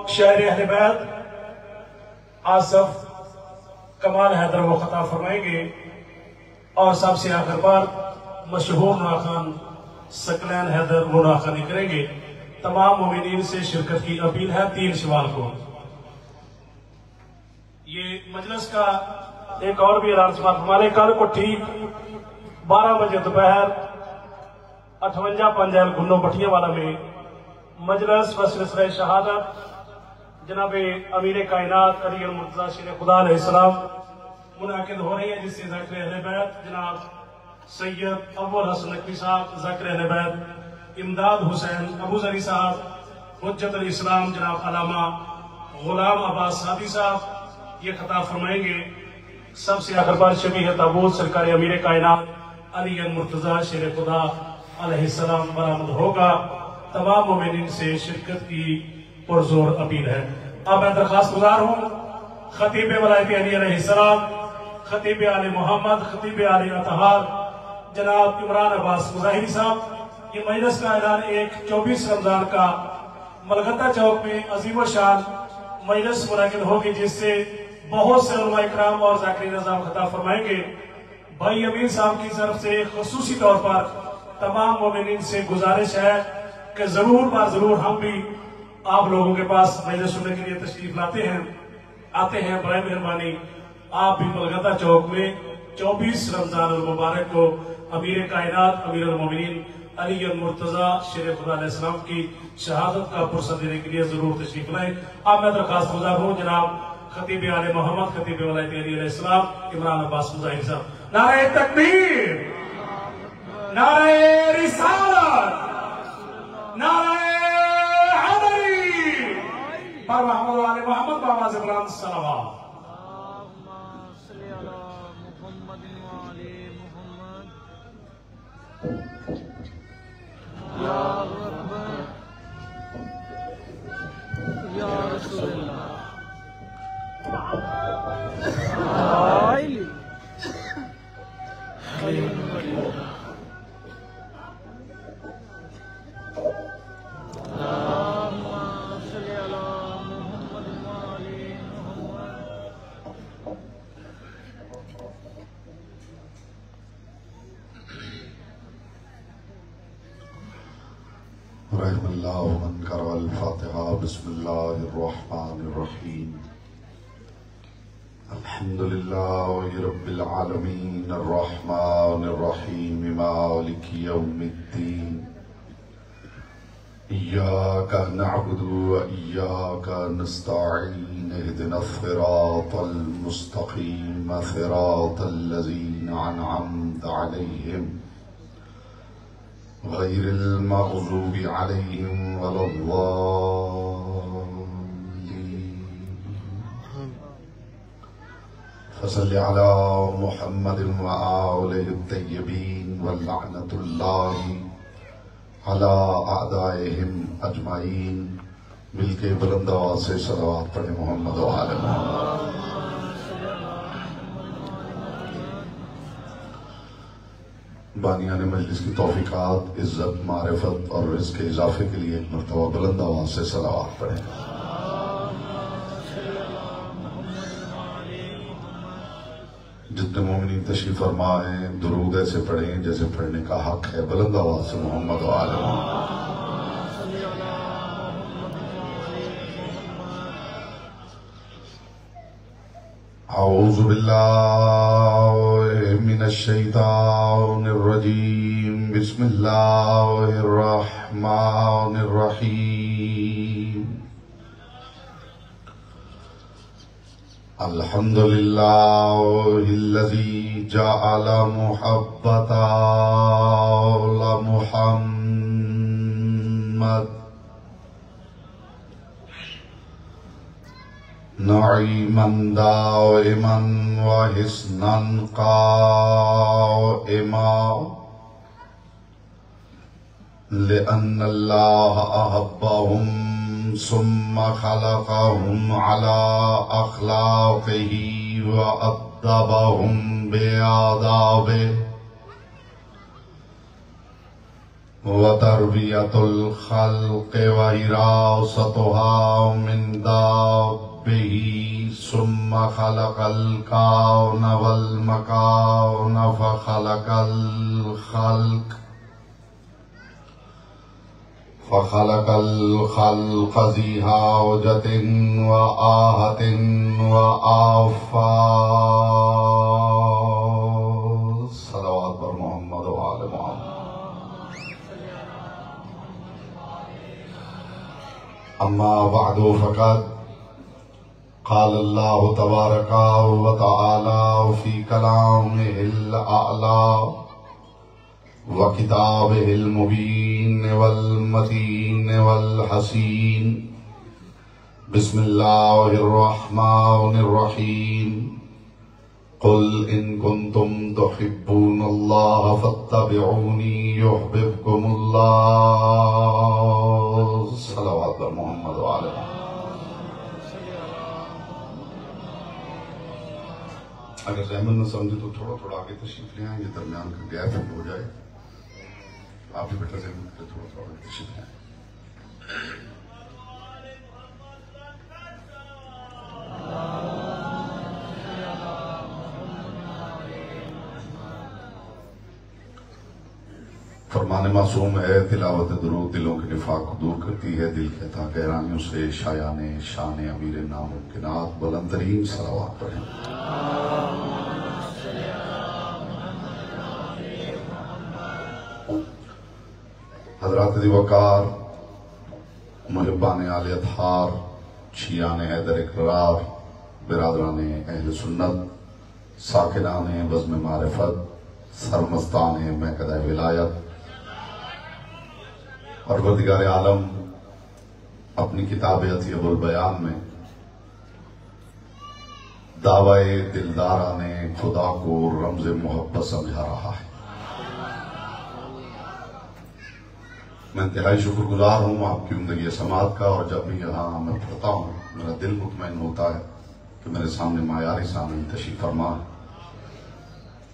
शायर अहले बैत आसफ कमाल हैदर वो खताब फरमाएंगे और सबसे आखिर बार मशहूर नाखान सकलैन हैदर वो नाखानी करेंगे। तमाम मोमिनीन से शिरकत की अपील है 3 शवाल को। ये मजलिस का एक और भी ऐलान समाप्त हमारे कल को ठीक 12 बजे दोपहर 58 पंजैल गुन्नो भटिया वाला में मजलिस व सिलसिला शहादत जनाब अमीर कायनात अली मुर्तज़ा शेर खुदा अलैहिस्सलाम मुनाकिद हो रही है, जिससे ज़ाकिर अहले बैत जनाब सैयद अव्वल हसन नकवी साहब, ज़ाकिर अहले बैत इमदाद हुसैन अबू ज़री साहब, हुज्जत अल इस्लाम जनाब अलामा गुलाम अब्बास सादी साहब ये खताब फरमाएंगे। सबसे आखिर बार शबीह ताबूत सरकार अमीर कायनात अली मुर्तज़ा शेर खुदा अलैहिस्सलाम बरामद होगा। तमाम मोमिनीन से शिरकत की पुरजोर अपील है। अब मैं दरखास्त गुजार हूँ खतीब वलायत अली अलैहिस्सलाम, खतीब आले मोहम्मद, खतीब आले अतहार जनाब इमरान अब्बास मुजाहिरी साहब। ये मजलिस का ऐलान 24 रमजान का मलगता चौक में अजीम शान मजलिस मुनाकिद होगी, जिससे बहुत से उलमा इकराम और ज़ाकिरीन निज़ाम खताब फरमाएंगे। भाई अमीर साहब की तरफ से खुसूसी तौर पर तमाम मोमिनीन से गुजारिश है कि जरूर बार जरूर हम भी आप लोगों के पास मजलिस सुनने के लिए तशरीफ आते हैं। बड़े मेहरबानी आप भी मलगता चौक में 24 रमजान मुबारक को अमीर कायनात अमीर मोमिनीन अली मुर्तज़ा शेर खुदा अलैहिस्सलाम की शहादत का पुरसा देने के लिए जरूर तशरीफ लाएं। अब मैं दरखास्त गुजार हूँ जनाब खतीब आले मोहम्मद, खतीब वलायत अली अलैहिस्सलाम इमरान अब्बास मुजाहिरी साहब। नारे तकबीर, नारे रिसालत, नारे हैदरी पर मोहम्मद आले मोहम्मद बाबा से बुलंद सलावत। बिस्मिल्लाहिर्रहमानिर्रहीम अल्हम्दुलिल्लाहि रब्बिल आलमीन अर्रहमानिर्रहीम मालिकि यौमिद्दीन इय्याका नअबुदु व इय्याका नस्तईन इहदिनस सिरातल मुस्तकीम सिरातल लज़ीना अनअमता अलैहिम गैरिल मग़ज़ूबि अलैहिम वलद्दाल्लीन। फसल्लि अला मुहम्मदिन व आलिहि तय्यबीन व लअनतुल्लाहि अला अअदाइहिम अजमाइन। मिलके बुलंद आवाज़ से सलावत पढ़े मोहम्मद व आले मोहम्मद। बानियान मजलिस की तौफीकात, इज्जत, मारिफत और रिज़्क़ के इजाफे के लिए एक मरतबा बुलंद आवाज़ से सलावत पढ़े। जितने मोमिनीन तशरीफ फरमा हैं दुरूद ऐसे पढ़ें जैसे पढ़ने का हक है। बुलंद आवाज़ से मोहम्मद व आले मोहम्मद। औज़ु बिल्लाहि मिनश शैतानिर रजीम। बिस्मिल्लाहिर रहमानिर रहीम। अल्हम्दुलिल्लाहिल्लज़ी जअला मुहब्बता मुहम्मद नईमन दाइमन व हिस्नन काइमा लिअन्नल्लाह अहब्बहुम सुम्मा खलक़हुम अला अख़लाक़िही व अद्दबहुम बिआदाबिही व तरबियतुल खल्क़ व हिरासतुहा मिन दाब्बिही सुम्मा खलक़ल कौन वल मकान फखलक़ल खल्क़ फखलक़ल खल्क़ ज़ी हाजतिन व आहतिन व आफ़ा। सलावत पर मोहम्मद व आले मोहम्मद। अम्मा बअदु फ़क़द क़ाल अल्लाहु तबारका व तआला फ़ी कलामिहिल अअला व किताबिहिल मुबीन वल मतीन वल हसीन। बिस्मिल्लाहिर रहमानिर रहीम। कुल इन कुंतुम तुहिब्बूनल्लाह फत्तबिऊनी युहब्बुकुमुल्लाह। सल्लल्लाहु अलैहि मोहम्मद व आले मोहम्मद। अगर जहमत न समझे तो थोड़ा थोड़ा आगे तशरीफ ले आए, ये दरमियान का गैप हो जाए। आप भी बेटा जहमत से थोड़ा थोड़ा आगे तशरीफ ले आए। फरमान मासूम है, तिलावत दुरूद दिलों के निफाक को दूर करती है, दिल के था गहरानियों से शायाने शान अमीर नामुमकिनात बुलंद तरीन सलावत पढ़ें। हजरात वकार, मुहिब्बान आले अतहार, छियान हैदर इकरार, बिरादरान अहल सुन्नत, साकिनान बज़्म मारिफत, सरमस्तान महकदा विलायत। परवरदिगार आलम अपनी किताब अतीबुल बयान में दावाए दिलदारा ने खुदा को रमज मोहब्बत समझा रहा है। मैं इंतहाई शुक्रगुजार हूं आपकी उम्दगी समात का, और जब भी यहां मैं पढ़ता हूं मेरा दिल मुतमईन होता है कि मेरे सामने मायारी सामने तशरीफ फरमा है।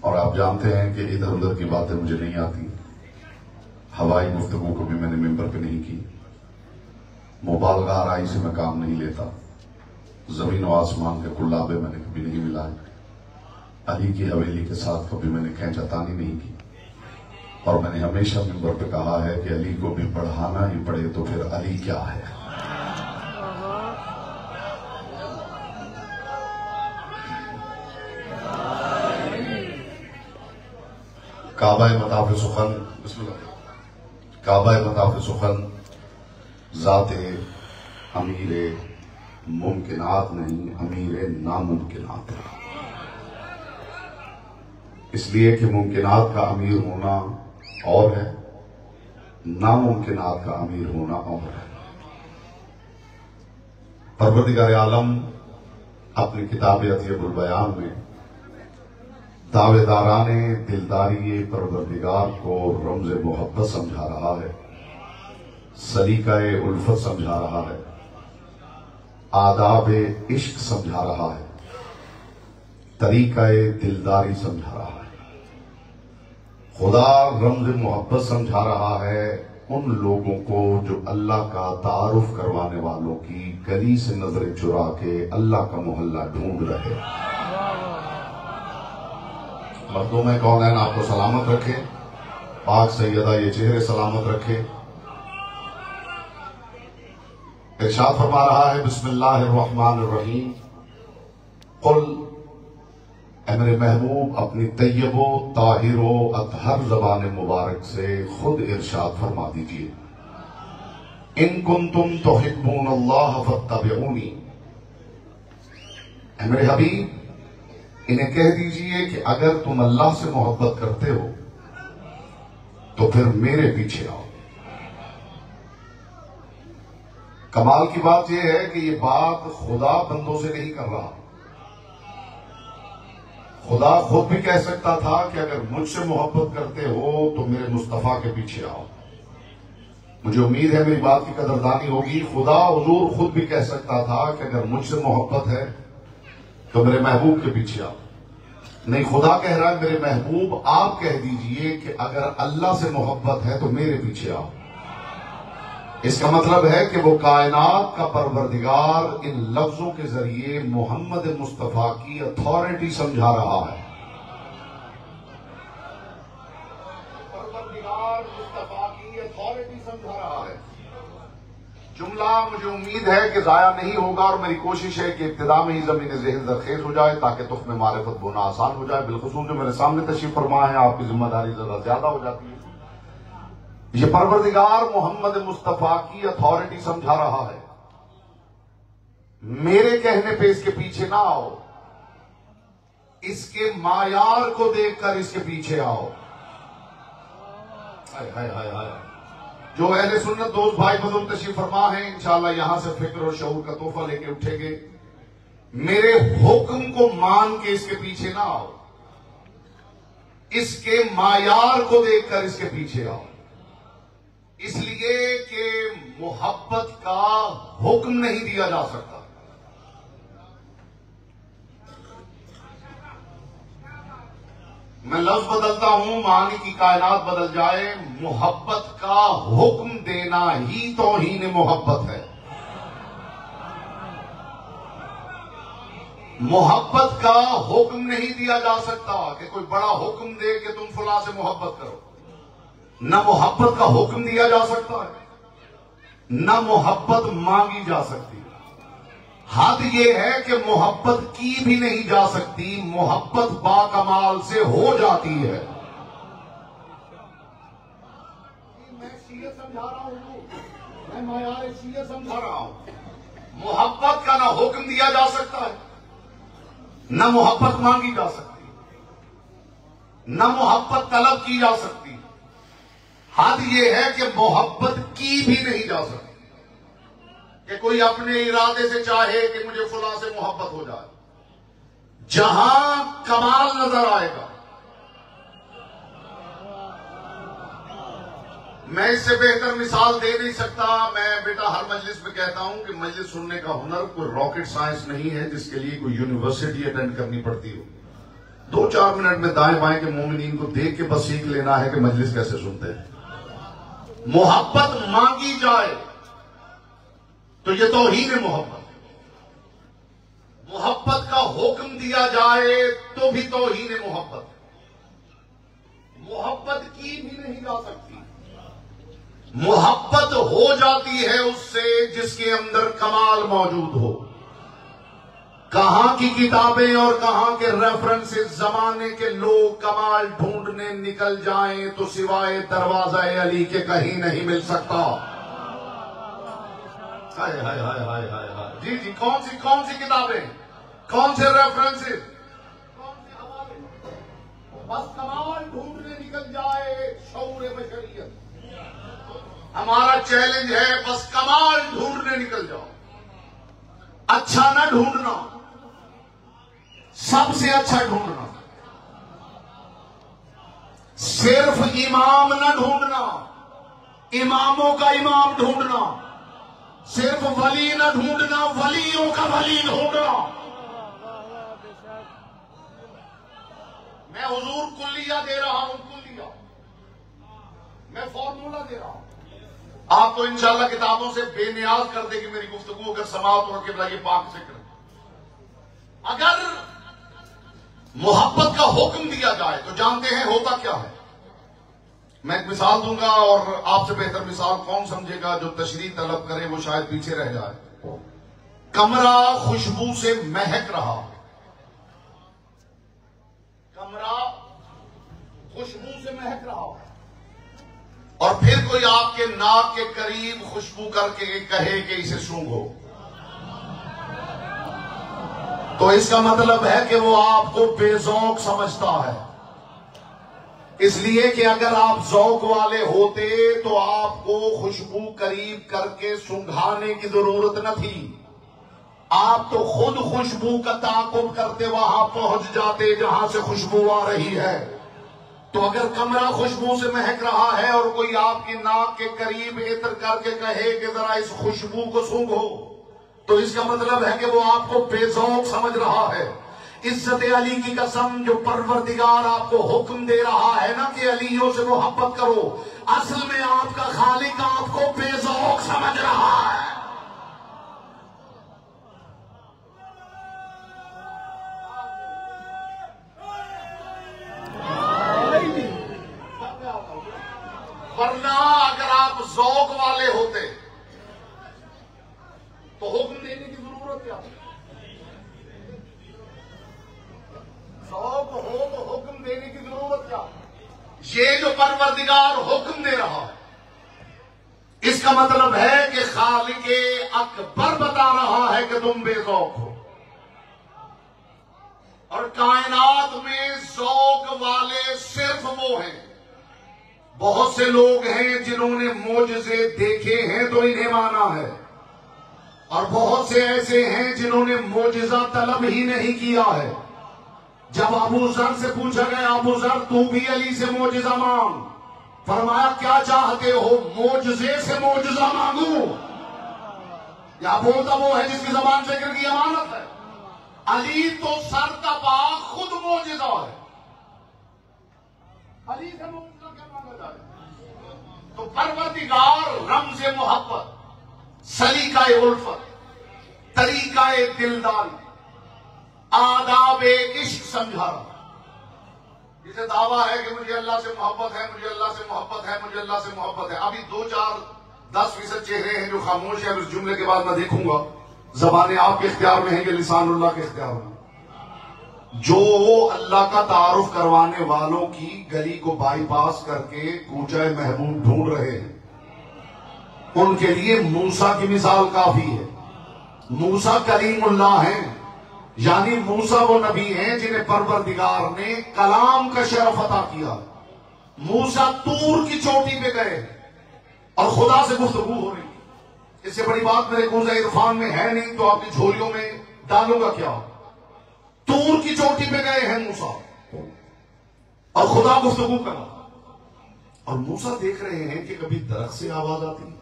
और आप जानते हैं कि इधर उधर की बातें मुझे नहीं आती। हवाई गुफ्तगू को भी मैंने मिंबर पे नहीं की, मुबालगा आराई से मैं काम नहीं लेता, जमीन और आसमान के कुल्लाबे मैंने कभी नहीं मिलाए, अली की हवेली के साथ कभी मैंने खैंचातानी नहीं की। और मैंने हमेशा मिंबर पे कहा है कि अली को भी पढ़ाना ही पड़े तो फिर अली क्या है। काबा मताफ सुखन, बिस्मिल्लाह। काबा मताफ सुखन जाते अमीर मुमकिनात नहीं, अमीर नामुमकिनात है। इसलिए कि मुमकिनात का अमीर होना और है, नामुमकिनात का अमीर होना और है। परवरदिगार आलम अपनी किताब अतीबुल बयान में दावेदाराने दिलदारी परवरदिगार को रमज मोहब्बत समझा रहा है, सलीकाए उल्फत समझा रहा है, आदाब इश्क समझा रहा है, तरीकाए दिलदारी समझा रहा है। खुदा रमज मोहब्बत समझा रहा है उन लोगों को जो अल्लाह का तारुफ करवाने वालों की गली से नजरें चुरा के अल्लाह का मोहल्ला ढूंढ रहे। मर्दों में कौन है, आपको सलामत रखे, पाक सैयदा ये चेहरे सलामत रखे। इरशाद फरमा रहा है बिस्मिल्लाहिर रहमानिर रहीम। कुल, ऐ मेरे महबूब अपनी तैयबो ताहिरो अतहर जबान मुबारक से खुद इरशाद फरमा दीजिए, इन कुंतुम तुहिब्बूनल्लाह फत्तबिऊनी। ऐ मेरे हबीब, इन्हें कह दीजिए कि अगर तुम अल्लाह से मोहब्बत करते हो तो फिर मेरे पीछे आओ। कमाल की बात यह है कि ये बात खुदा बंदों से नहीं कर रहा। खुदा खुद भी कह सकता था कि अगर मुझसे मोहब्बत करते हो तो मेरे मुस्तफा के पीछे आओ। मुझे उम्मीद है मेरी बात की कदरदानी होगी। खुदा हुजूर खुद भी कह सकता था कि अगर मुझसे मोहब्बत है तो मेरे महबूब के पीछे आओ। नहीं, खुदा कह रहा है मेरे महबूब आप कह दीजिए कि अगर अल्लाह से मोहब्बत है तो मेरे पीछे आओ। इसका मतलब है कि वो कायनात का परवरदिगार इन लफ्जों के जरिए मोहम्मद मुस्तफा की अथॉरिटी समझा रहा है। परवरदिगार मुस्तफा की अथॉरिटी समझा रहा है। जुमला मुझे उम्मीद है कि जाया नहीं होगा और मेरी कोशिश है कि इब्तिदा में ही जमीन ज़हन ज़रखेज़ हो जाए ताकि तुख्म मारिफत बोना आसान हो जाए। बिलखुसूस जो मेरे सामने तशरीफ फरमा है, आपकी जिम्मेदारी जरा ज्यादा हो जाती है। ये परवरदिगार मोहम्मद मुस्तफा की अथॉरिटी समझा रहा है। मेरे कहने पे इसके पीछे ना आओ, इसके मायार को देखकर इसके पीछे आओ। हाय हाय हाय हाय। जो अहले सुन्नत दोस्त भाई बजुर्ग तशरीफ फरमा है, इंशाअल्लाह यहां से फिक्र और शऊर का तोहफा लेके उठेंगे। मेरे हुक्म को मान के इसके पीछे ना आओ, इसके मायार को देखकर इसके पीछे आओ। इसलिए कि मोहब्बत का हुक्म नहीं दिया जा सकता। मैं लफ्ज बदलता हूं, मानी की कायनात बदल जाए, मोहब्बत का हुक्म देना ही तौहीन मोहब्बत है। मोहब्बत का हुक्म नहीं दिया जा सकता कि कोई बड़ा हुक्म दे कि तुम फुला से मोहब्बत करो। न मोहब्बत का हुक्म दिया जा सकता है, न मोहब्बत मांगी जा सकती। हद यह है कि मोहब्बत की भी नहीं जा सकती, मोहब्बत बाकमाल से हो जाती है। मैं शीयत समझा रहा हूं, मैं मायार शीयत समझा रहा हूं। मोहब्बत का ना हुक्म दिया जा सकता है, न मोहब्बत मांगी जा सकती, न मोहब्बत तलब की जा सकती। हद यह है कि मोहब्बत की भी नहीं जा सकती कि कोई अपने इरादे से चाहे कि मुझे फुला से मोहब्बत हो जाए। जहां कमाल नजर आएगा, मैं इससे बेहतर मिसाल दे नहीं सकता। मैं बेटा हर मजलिस में कहता हूं कि मजलिस सुनने का हुनर कोई रॉकेट साइंस नहीं है जिसके लिए कोई यूनिवर्सिटी अटेंड करनी पड़ती हो। 2-4 मिनट में दाएं बाएं के मोमिनीन को देख के बस सीख लेना है कि मजलिस कैसे सुनते हैं। मोहब्बत मांगी जाए तो ये तौहीन है मोहब्बत। मोहब्बत का हुक्म दिया जाए तो भी तौहीन है मोहब्बत। मोहब्बत की भी नहीं जा सकती। मोहब्बत हो जाती है उससे जिसके अंदर कमाल मौजूद हो। कहां की किताबें और कहां के रेफरेंसेस जमाने के लोग कमाल ढूंढने निकल जाएं तो सिवाय दरवाजा अली के कहीं नहीं मिल सकता। हाय हाय हाय हाय हाय हाय। जी जी, कौन सी किताबें, कौन से रेफरेंसेस, कौन से हवाले, बस कमाल ढूंढने निकल जाए शऊर बशरियत। हमारा चैलेंज है बस कमाल ढूंढने निकल जाओ। अच्छा ना ढूंढना, सबसे अच्छा ढूंढना। सिर्फ इमाम ना ढूंढना, इमामों का इमाम ढूंढना। सिर्फ वली ना ढूंढना, वलियों का वली ढूंढना। मैं हुजूर कुल्लिया दे रहा हूं, कुल्लिया मैं फॉर्मूला दे रहा हूं। आपको इंशाल्लाह किताबों से बेनियाज कर देगी मेरी गुफ्तगू अगर समाअत और किबला ये पाक से कर। अगर मोहब्बत का हुक्म दिया जाए तो जानते हैं होता क्या है। मैं एक मिसाल दूंगा और आपसे बेहतर मिसाल कौन समझेगा। जो तशरीह तलब करे वो शायद पीछे रह जाए। कमरा खुशबू से महक रहा, कमरा खुशबू से महक रहा, और फिर कोई आपके नाक के करीब खुशबू करके कहे कि इसे सूंघो, तो इसका मतलब है कि वो आपको बेजौक समझता है। इसलिए कि अगर आप जौक वाले होते तो आपको खुशबू करीब करके सूंघाने की जरूरत न थी। आप तो खुद खुशबू का ताकुब करते वहां पहुंच जाते जहां से खुशबू आ रही है। तो अगर कमरा खुशबू से महक रहा है और कोई आपकी नाक के करीब इत्र करके कहे कि जरा इस खुशबू को सूंघो, तो इसका मतलब है कि वो आपको बेजौक समझ रहा है। इज्जत अली की कसम, जो परवरदिगार आपको हुक्म दे रहा है ना कि अलियों से मोहब्बत करो, असल में आपका खालिक आपको बेज़ौक समझ रहा है। वरना अगर आप ज़ौक वाले होते तो हुक्म देने की जरूरत क्या? ज़ौक हो तो हुक्म देने की जरूरत क्या? ये जो परवरदिगार हुक्म दे रहा है, इसका मतलब है कि खालिके अकबर बता रहा है कि तुम बेज़ौक हो। और कायनात में ज़ौक वाले सिर्फ वो हैं। बहुत से लोग हैं जिन्होंने मोजज़े देखे हैं तो इन्हें माना है, और बहुत से ऐसे हैं जिन्होंने मोजज़ा तलब ही नहीं किया है। जब अबू ज़र से पूछा गया, अबू ज़र तू भी अली से मोजज़ा मांग, फरमाया क्या चाहते हो, मोजज़े से मोजज़ा मांगू या बोलता वो है जिसकी ज़बान ज़िक्र की अमानत है? अली तो सर तपा खुद मोजज़ा है। अली से मोजज़ा क्या मांगा जाए? तो परवरदिगार रमज़े मोहब्बत, सलीकाए उल्फत, तरीकाए दिलदारी, आदाबे इश्क समझा रहा। जिसे दावा है कि मुझे अल्लाह से मोहब्बत है, मुझे अल्लाह से मोहब्बत है, मुझे अल्लाह से मोहब्बत है। अभी 2-4-10% चेहरे हैं जो खामोश है। उस जुमले के बाद मैं देखूंगा ज़बानें आपके इख्तियार में है कि लिसानुल्लाह के इख्तियार में। जो अल्लाह का तारुफ करवाने वालों की गली को बाईपास करके कूचा महबूब ढूंढ रहे हैं, उनके लिए मूसा की मिसाल काफी है। मूसा कलीमुल्लाह हैं, यानी मूसा वो नबी हैं जिन्हें परवरदिगार ने कलाम का शरफ अता किया। मूसा तूर की चोटी पे गए और खुदा से गुफ्तगू हो रही। इससे बड़ी बात मेरे कुंज़ इरफान में है नहीं, तो आपकी झोलियों में डालूंगा क्या। तूर की चोटी पे गए हैं मूसा और खुदा गुफ्तगू कर रहा, और मूसा देख रहे हैं कि कभी दरख्त से आवाज आती।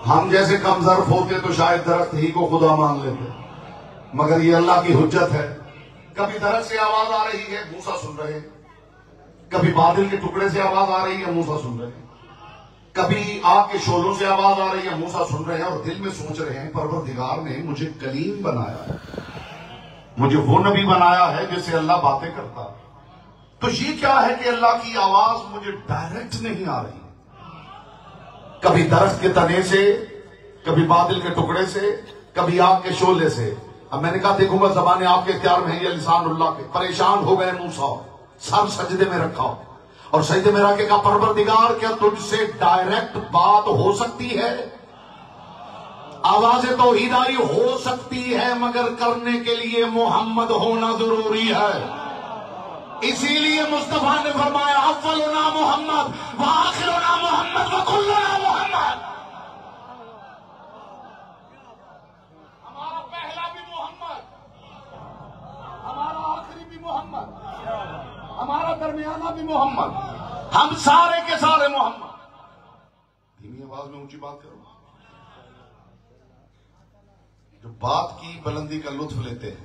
हम जैसे कमजोर होते तो शायद दरख्त ही को खुदा मान लेते, मगर ये अल्लाह की हुज्जत है। कभी दरख्त से आवाज आ रही है, मूसा सुन रहे हैं। कभी बादल के टुकड़े से आवाज आ रही है, मूसा सुन रहे हैं। कभी आग के शोलों से आवाज आ रही है, मूसा सुन रहे हैं और दिल में सोच रहे हैं परवरदिगार ने मुझे कलीम बनाया है, मुझे वो नबी बनाया है जिससे अल्लाह बातें करता है। तो ये क्या है कि अल्लाह की आवाज मुझे डायरेक्ट नहीं आ रही, कभी दरख्त के तने से, कभी बादल के टुकड़े से, कभी आग के शोले से। अब मैंने कहा देखूंगा ज़बानें आपके इख्तियार में है या लिसानुल्लाह के। परेशान हो गए मूसा, सर सजदे में रखा और सजदे में रख के कहा परवरदिगार क्या तुझसे डायरेक्ट बात हो सकती है? आवाज़ तौहीदारी हो सकती है, मगर करने के लिए मोहम्मद होना जरूरी है। इसीलिए मुस्तफा ने फरमाया अव्वलुना मोहम्मद व आखिरुना मोहम्मद व कुल्लुना मोहम्मद। हमारा पहला भी मोहम्मद, हमारा आखिरी भी मोहम्मद, हमारा दरमियाना भी मोहम्मद, हम सारे के सारे मोहम्मद। धीमी आवाज में ऊंची बात करो। जो बात की बुलंदी का लुत्फ लेते हैं,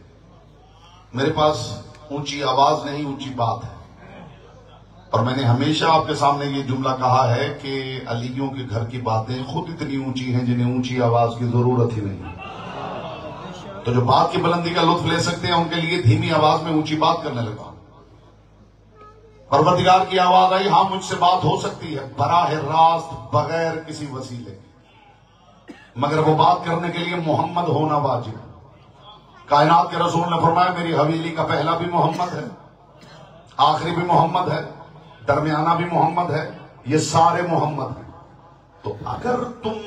मेरे पास ऊंची आवाज नहीं ऊंची बात है। और मैंने हमेशा आपके सामने ये जुमला कहा है कि अलियों के घर की बातें खुद इतनी ऊंची हैं जिन्हें ऊंची आवाज की जरूरत ही नहीं। तो जो बात की बुलंदी का लुत्फ ले सकते हैं उनके लिए धीमी आवाज में ऊंची बात करने लगा। परवरदिगार की आवाज आई, हाँ मुझसे बात हो सकती है बराह रास्त बगैर किसी वसीले, मगर वो बात करने के लिए मोहम्मद होना वाजिब है। कायनात के रसूल ने फरमाया मेरी हवेली का पहला भी मोहम्मद है, आखिरी भी मोहम्मद है, दरमियाना भी मोहम्मद है, ये सारे मोहम्मद हैं। तो अगर तुम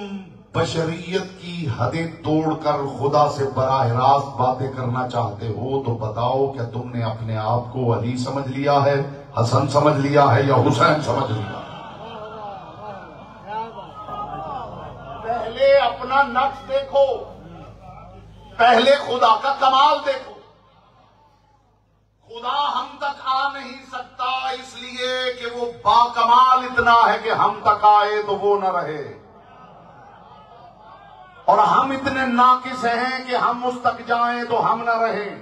बशरियत की हदें तोड़कर खुदा से बराह रास्त बातें करना चाहते हो तो बताओ क्या तुमने अपने आप को अली समझ लिया है, हसन समझ लिया है या हुसैन समझ लिया? पहले अपना नक्श देखो, पहले खुदा का कमाल देखो। खुदा हम तक आ नहीं सकता इसलिए कि वो बाकमाल इतना है कि हम तक आए तो वो न रहे। और हम इतने नाकिस हैं कि हम उस तक जाएं तो हम ना रहें,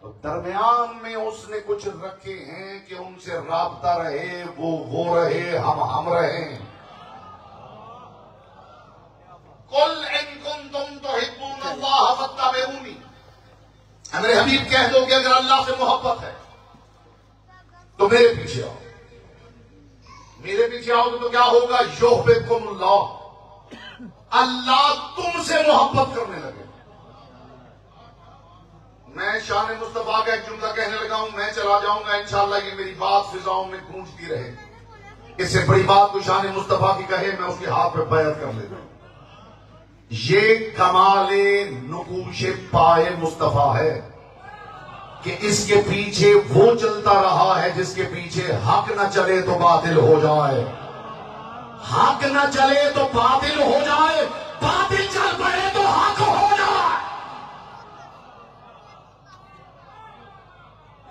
तो दरमियान में उसने कुछ रखे हैं कि उनसे राबता रहे, वो रहे, हम रहें। कुल इन कुंतुम तुहिब्बूनल्लाह फत्तबिऊनी, मेरे हबीब कह दो कि अगर अल्लाह से मोहब्बत है तो मेरे पीछे आओ। मेरे पीछे आओगे तो क्या होगा? युहिब्बुकुमुल्लाह, अल्लाह तुमसे मोहब्बत करने लगे। मैं शान मुस्तफा का एक जुमला कहने लगा हूं, मैं चला जाऊंगा इंशाअल्लाह, ये मेरी बात फिजाओं में गूंजती रहे। इससे बड़ी बात कोई शान मुस्तफा की कहे, मैं उसके हाथ पे बैत कर लेता हूं। ये कमाले नुकूशे पाए मुस्तफा है कि इसके पीछे वो चलता रहा है जिसके पीछे हक न चले तो बातिल हो जाए, हक न चले तो बातिल हो जाए, बातिल चल पड़े तो हक हो जाए।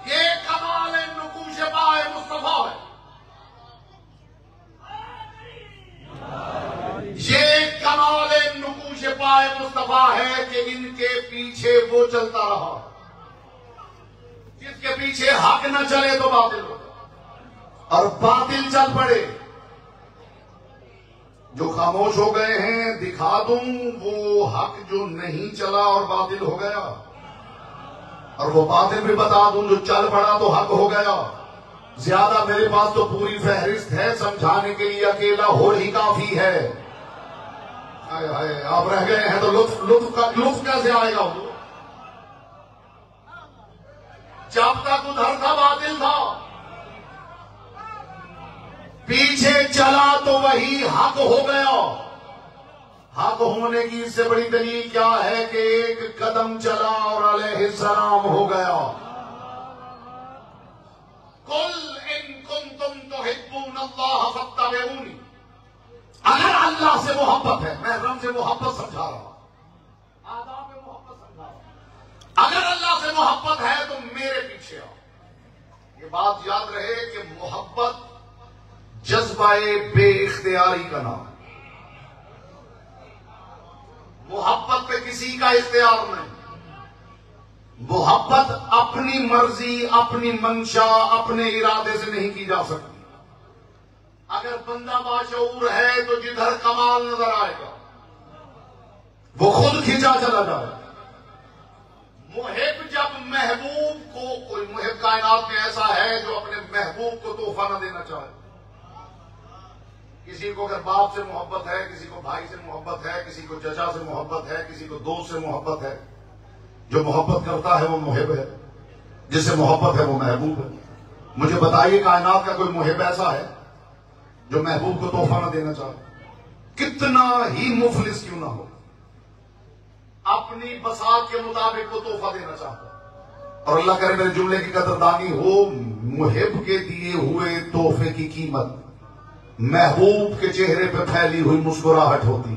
ये कमाल नुकूश पाए मुस्तफा है, ये कमाल नुकूश पाए मुस्तफा है कि इनके पीछे वो चलता रहा जिसके पीछे हक न चले तो बातिल हो जाए, और बातिल चल पड़े। जो खामोश हो गए हैं दिखा दूं, वो हक जो नहीं चला और बातिल हो गया, और वो बातिल भी बता दूं जो चल पड़ा तो हक हो गया। ज्यादा मेरे पास तो पूरी फहरिस्त है, समझाने के लिए अकेला हो ही काफी है। हाय हाय, आप रह गए हैं तो लुत्फ कैसे आएगा? वो जब तक उधर था बातिल था, पीछे चला तो वही हक हो गया। हक होने की इससे बड़ी दलील क्या है कि एक कदम चला और अलैहिस्सलाम हो गया। कुल इन कुंतुम तुहिब्बूनल्लाह फत्तबिऊनी, अगर अल्लाह से मोहब्बत है, मैं रब से मोहब्बत समझा रहा हूं, आदाब में मोहब्बत समझा रहा हूं। अगर अल्लाह से मोहब्बत है तो मेरे पीछे आओ। ये बात याद रहे कि मोहब्बत जज्बाए बेइख्तियारी का नाम, मोहब्बत पे किसी का इख्तियार नहीं। मोहब्बत अपनी मर्जी, अपनी मंशा, अपने इरादे से नहीं की जा सकती। अगर बंदा बाशऊर है तो जिधर कमाल नजर आएगा वो खुद खींचा चला जाएगा। मुहिब जब महबूब को, कोई मुहिब कायनात में ऐसा है जो अपने महबूब को तोहफा न देना चाहे। किसी को अगर बाप से मोहब्बत है, किसी को भाई से मोहब्बत है, किसी को चचा से मोहब्बत है, किसी को दोस्त से मोहब्बत है, जो मोहब्बत करता है वो मुहिब है, जिससे मोहब्बत है वो महबूब है। मुझे बताइए कायनात का कोई मुहिब ऐसा है जो महबूब को तोहफा न देना चाहे? कितना ही मुफलिस क्यों ना हो, अपनी बसात के मुताबिक वो तोहफा देना चाहता है। और अल्लाह करे मेरे जुमले की कदरदानी हो। मुहिब के दिए हुए तोहफे की कीमत महबूब के चेहरे पे फैली हुई मुस्कुराहट होती।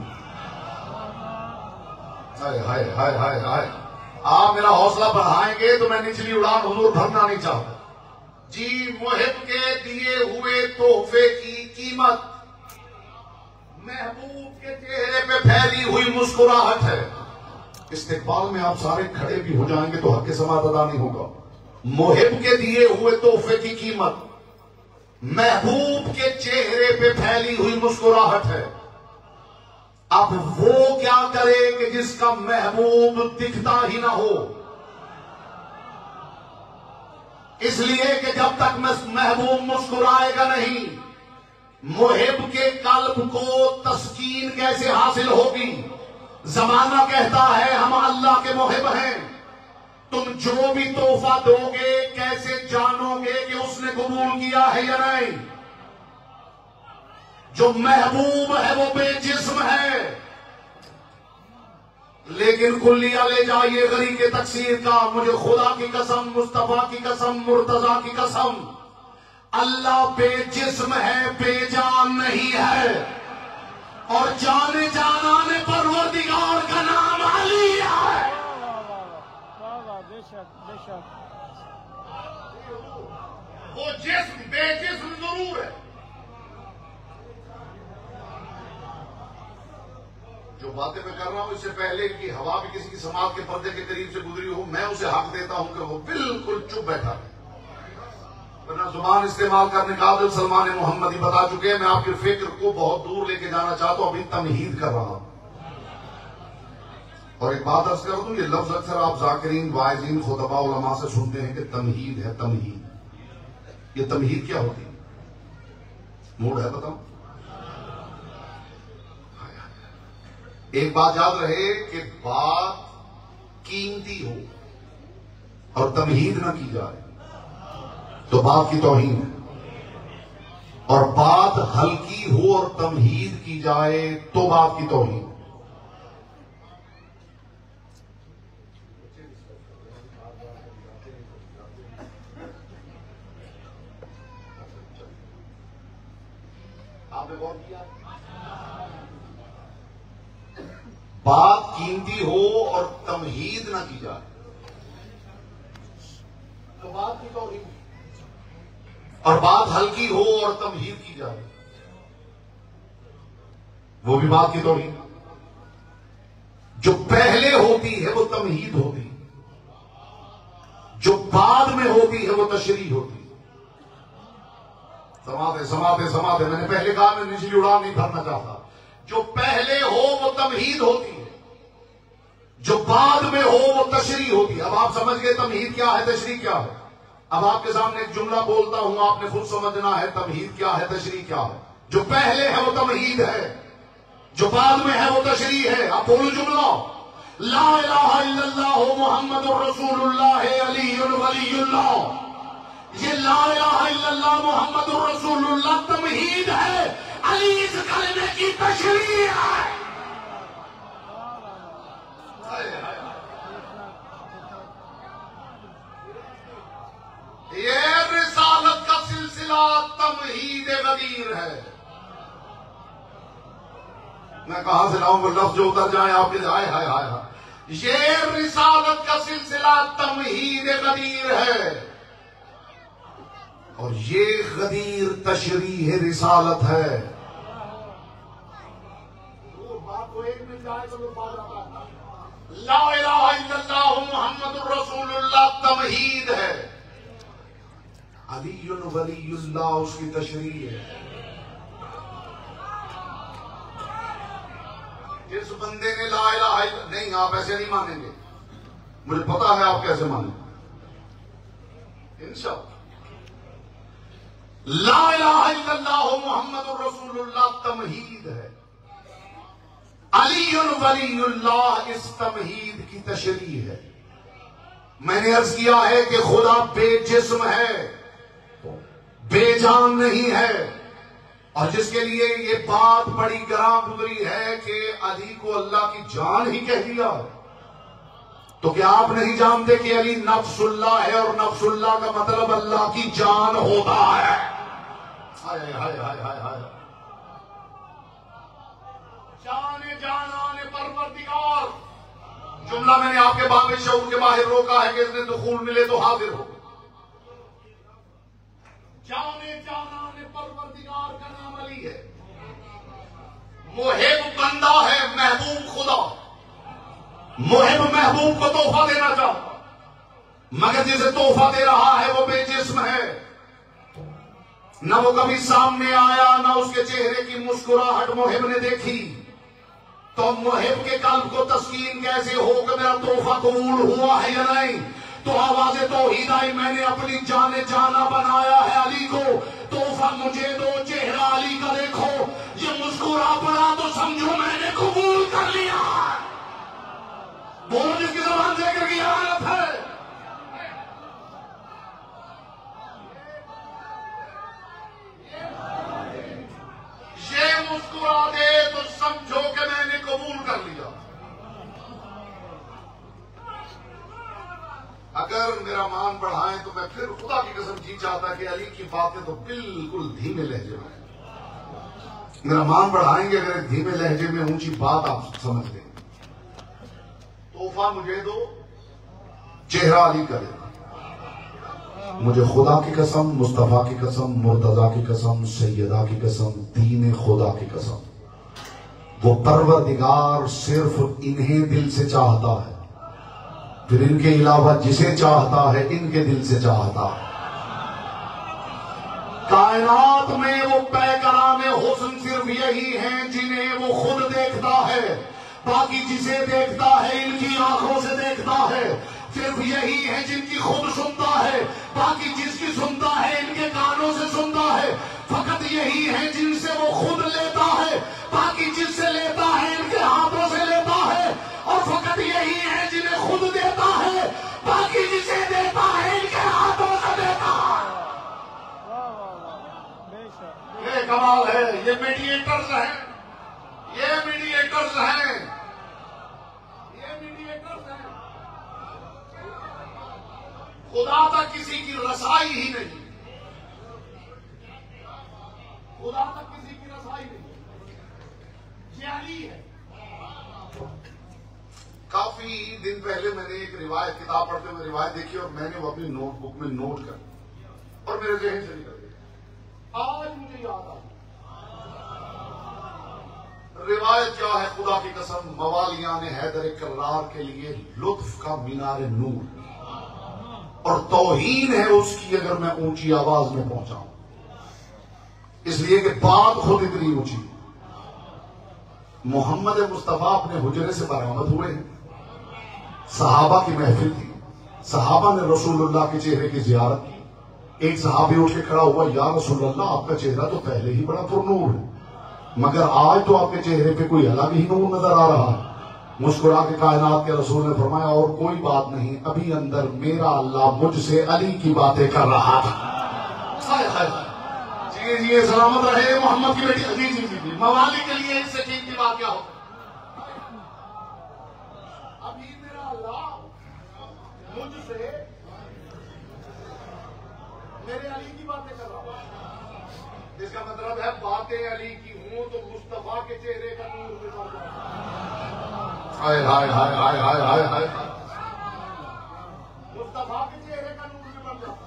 हाय हाय हाय हाय हाय, आप मेरा हौसला बढ़ाएंगे तो मैं निचली उड़ान हुजूर भरना नहीं चाहता जी। मुहिब के दिए हुए तोहफे की कीमत महबूब के चेहरे पे फैली हुई मुस्कुराहट है। इस्तिकबाल में आप सारे खड़े भी हो जाएंगे तो हक समात अदा नहीं होगा। मुहिब के दिए हुए तोहफे की कीमत महबूब के चेहरे पे फैली हुई मुस्कुराहट है। अब वो क्या करे कि जिसका महबूब दिखता ही ना हो, इसलिए कि जब तक महबूब मुस्कुराएगा नहीं, मुहिब के कल्ब को तस्कीन कैसे हासिल होगी? जमाना कहता है हम अल्लाह के मुहिब हैं, तुम जो भी तोहफा दोगे कैसे जानोगे कि उसने कबूल किया है या नहीं? जो महबूब है वो बेजिस्म है, लेकिन कुल्लिया ले जाइए गरी के तकसीर का। मुझे खुदा की कसम, मुस्तफा की कसम, मुर्तजा की कसम, अल्लाह बेजिस्म है, बेजान नहीं है। और जाने जानाने परवरदिगार का नाम अली है। वो जिस्म बेजिस्म जरूर है। जो बातें मैं कर रहा हूं इससे पहले कि हवा भी किसी की समाज के पर्दे के करीब से गुजरी हो, मैं उसे हक देता हूं कि वो बिल्कुल चुप बैठा है। वरना जुबान इस्तेमाल करने का आदिल सलमान मोहम्मदी बता चुके हैं। मैं आपकी फिक्र को बहुत दूर लेके जाना चाहता हूं, अभी तमहीद कर रहा हूं। और एक बात अर्ज कर दूं, ये लफ्ज अक्सर आप जाकिरीन वाइजीन खुतबा उलमा से सुनते हैं कि तमहीद है, तमहीद। ये तमहीद क्या होती है? मूड है बताओ। एक बात याद रहे कि बात कीमती हो और तमहीद ना की जाए तो बात की तौहीन है, और बात हल्की हो और तमहीद की जाए तो बात की तौहीन है। आपने गौर किया? बात कीमती हो और तमहीद ना की जाए तो बात की तौहीन, और बात हल्की हो और तमहीद की जाए वो भी बात की तौहीन। जो पहले होती है वो तमहीद होती है, जो बाद में होती है वो तशरीह होती है। समाते समाते समाते, मैंने पहले कहा मैं निचली उड़ान नहीं भरना चाहता। जो पहले हो वो तमहीद होती है, जो बाद में हो वो तशरीह होती है। अब आप समझ गए तमहीद क्या है, तशरीह क्या है। अब आपके सामने एक जुमला बोलता हूं, आपने खुद समझना है तमहीद क्या है, तशरीह क्या है। जो पहले है वो तमहीद है, जो बाद में है वो तशरीह है। आप बोलो जुमला, ला इलाहा इल्लल्लाह मुहम्मदुर रसूलुल्लाह अलीयुल वलीयुल्लाह। ये ला इलाहा इल्लल्लाह मुहम्मदुर रसूलुल्लाह तमहीद है, अली इस कलमे की तशरीह है। ये रिसालत का सिलसिला तमहीद गदीर है। मैं कहां से लाऊं वो लफ्ज जो उतर जाए आपके, हाय हाय हाय हाय। ये रिसालत का सिलसिला तमहीद गदीर है, और ये गदीर तशरीह रिसालत है। बात को एक मिल जाए तो बात आता है। ला इलाहा इल्लल्लाह मुहम्मदुर रसूलुल्लाह तमहीद है, अलीयुल वलीयुल्लाह उसकी तशरीह है। जिस बंदे ने ला इलाहा इल्लल्लाह, नहीं आप ऐसे नहीं मानेंगे, मुझे पता है आप कैसे मानेंगे इंशाअल्लाह। ला इलाहा इल्लल्लाह मुहम्मदुर रसूलुल्लाह तमहीद है, अलीयुल वलीयुल्लाह इस तमहीद की तशरीह है। मैंने अर्ज किया है कि खुदा बेजिस्म है, बेजान नहीं है, और जिसके लिए ये बात बड़ी गरां गुजरी है कि अली को अल्लाह की जान ही कह दिया, तो क्या आप नहीं जानते कि अली नफ्सुल्लाह है, और नफ्सुल्लाह का मतलब अल्लाह की जान होता है। हाय हाय हाय हाय हाय। जाने जानाने परवरदिगार, जुमला मैंने आपके बाब शऊर के बाहर रोका है कि इसने दुखूल मिले तो हाजिर हो। जाने जानाने परवरदिगार का नाम अली है। मुहिब बंदा है, महबूब खुदा। मुहिब महबूब को तोहफा देना चाहता, मगर जिसे तोहफा दे रहा है वो बेजिस्म है। न वो कभी सामने आया, न उसके चेहरे की मुस्कुराहट मुहिब ने देखी। तो मुहिब के कल्ब को तस्कीन कैसे हो कि मेरा तोहफा कबूल हुआ है या नहीं। तो आवाज़े तौहीद आई, मैंने अपनी जाने जाना बनाया है अली को, तोहफा मुझे दो, चेहरा अली का देखो। ये मुस्कुरा पड़ा तो समझो मैंने कबूल कर लिया। बोलो जिसकी ज़बान जिक्र की हालत है। ये मुस्कुरा दे तो समझो कि मैंने कबूल कर लिया। अगर मेरा मान बढ़ाएं तो मैं फिर खुदा की कसम जी चाहता कि अली की बातें तो बिल्कुल धीमे लहजे में, मेरा मान बढ़ाएंगे अगर एक धीमे लहजे में ऊंची बात आप समझ लें। तोहफा मुझे दो, चेहरा अली का दे। मुझे खुदा की कसम, मुस्तफा की कसम, मुर्तजा की कसम, सैयदा की कसम, दीन खुदा की कसम, वो परवरदिगार सिर्फ इन्हें दिल से चाहता है, फिर इनके अलावा जिसे चाहता है इनके दिल से चाहता है। कायनात में वो पैकराने हुस्न सिर्फ यही हैं जिन्हें वो खुद देखता है, बाकी जिसे देखता है इनकी आंखों से देखता है। सिर्फ यही है जिनकी खुद सुनता है, बाकी जिसकी सुनता है इनके कानों से सुनता है। फकत यही है जिनसे वो खुद लेता है, बाकी जिससे लेता है इनके हाथों से लेता है। और फकत यही है जिन्हें खुद देता है, बाकी जिसे देता है इनके हाथों से देता है। ये कमाल है। ये मीडिएटर्स हैं, ये मीडिएटर्स हैं, ये मीडिएटर्स हैं। खुदा तक किसी की रसाई ही नहीं, खुदा तक किसी की रसाई नहीं, जाली है। काफी दिन पहले मैंने एक रिवायत, किताब पढ़ते हुए रिवायत देखी और मैंने वो अपनी नोटबुक में नोट कर और मेरे जहन से निकल गया। आज मुझे याद आ रिवायत क्या है। खुदा की कसम, मवालिया ने हैदर कर्रार के लिए लुत्फ का मीनार नूर और तौहीन है उसकी अगर मैं ऊंची आवाज में पहुंचाऊं, इसलिए कि बात खुद इतनी ऊंची। मोहम्मद मुस्तफा अपने हुजरे से बरामद हुए हैं, सहाबा की महफिल थी, सहाबा ने रसूलुल्लाह के चेहरे की जियारत की। एक सहाबी उठ के खड़ा हुआ, या रसूलुल्लाह आपका चेहरा तो पहले ही बड़ा पुरनूर है, मगर आज तो आपके चेहरे पे कोई अलग ही नूर नजर आ रहा है। मुस्कुरा के कायनात के रसूल ने फरमाया, और कोई बात नहीं, अभी अंदर मेरा अल्लाह मुझसे अली की बातें कर रहा था। हाय हाय, जी जी सलामत रहे मोहम्मद की बेटी। जी जी जी, मवाली के लिए इससे ठीक की बात क्या हो। अभी मेरा अल्लाह मुझसे मेरे अली की बातें कर रहा है। इसका मतलब है बातें अली की हूं तो मुस्तफा के चेहरे का नूर में पड़ जाए। हाय हाय हाय हाय हाय हाय हाय, मुस्तफा के चेहरे का नूर में पड़ जाता।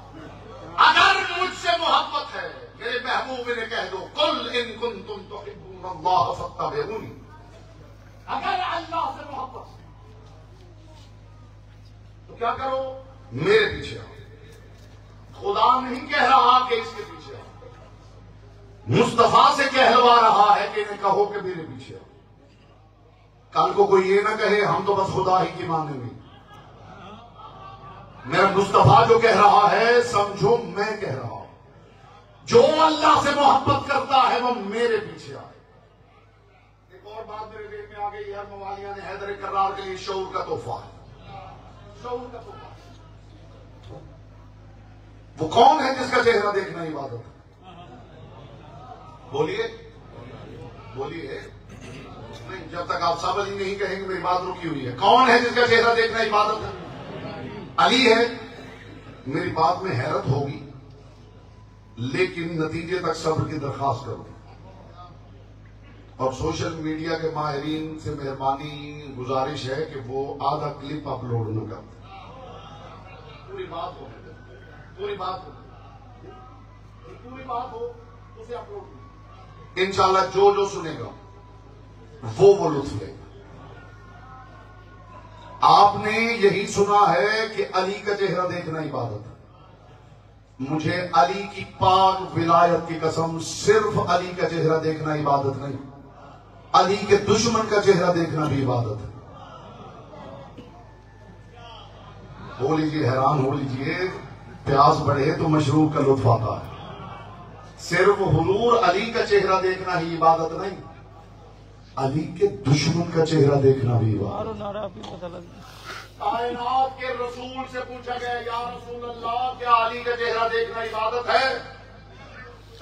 अगर मुझसे मोहब्बत है, मेरे महबूब ने कह दो, कुल इन कुंतुम तुहिब्बूनल्लाह फत्तबिऊनी। अगर अल्लाह से मोहब्बत है तो क्या करो, मेरे पीछे आओ। खुदा नहीं कह रहा कि इसके पीछे आओ, मुस्तफा से कहलवा रहा है कि इन्हें कहो कि मेरे पीछे आओ। कल को कोई ये ना कहे हम तो बस खुदा ही की मानेंगे। मेरा मुस्तफा जो कह रहा है समझो मैं कह रहा हूं, जो अल्लाह से मोहब्बत करता है वो मेरे पीछे आए। एक और बात मेरे दिल में आ गई है, मवालिया ने हैदर कर्रार के लिए शऊर का तोहफा है, शऊर का तोहफा। वो कौन है जिसका चेहरा देखना इबादत है? बोलिए बोलिए। नहीं, जब तक आप सब अली नहीं कहेंगे मेरी बात रुकी हुई है। कौन है जिसका चेहरा देखना इबादत है? अली है। मेरी बात में हैरत होगी, लेकिन नतीजे तक सब्र की दरखास्त करो। और सोशल मीडिया के माहिरीन से मेहरबानी गुजारिश है कि वो आधा क्लिप अपलोड न कर, पूरी बात हो, पूरी बात हो, पूरी बात हो उसे अपलोड। इंशाल्लाह जो सुनेगा वो लुत्फ लेगा। आपने यही सुना है कि अली का चेहरा देखना इबादत है। मुझे अली की पाक विलायत की कसम, सिर्फ अली का चेहरा देखना इबादत नहीं, अली के दुश्मन का चेहरा देखना भी इबादत है। हो लीजिए, हैरान हो लीजिए, प्यास बढ़े तो मशरूब का लुत्फ आता है। सिर्फ हुजूर अली का चेहरा देखना ही इबादत नहीं, अली के दुश्मन का चेहरा देखना भी इबादत। कायनात के रसूल से पूछा गया, या रसूल अल्लाह क्या अली का चेहरा देखना इबादत है?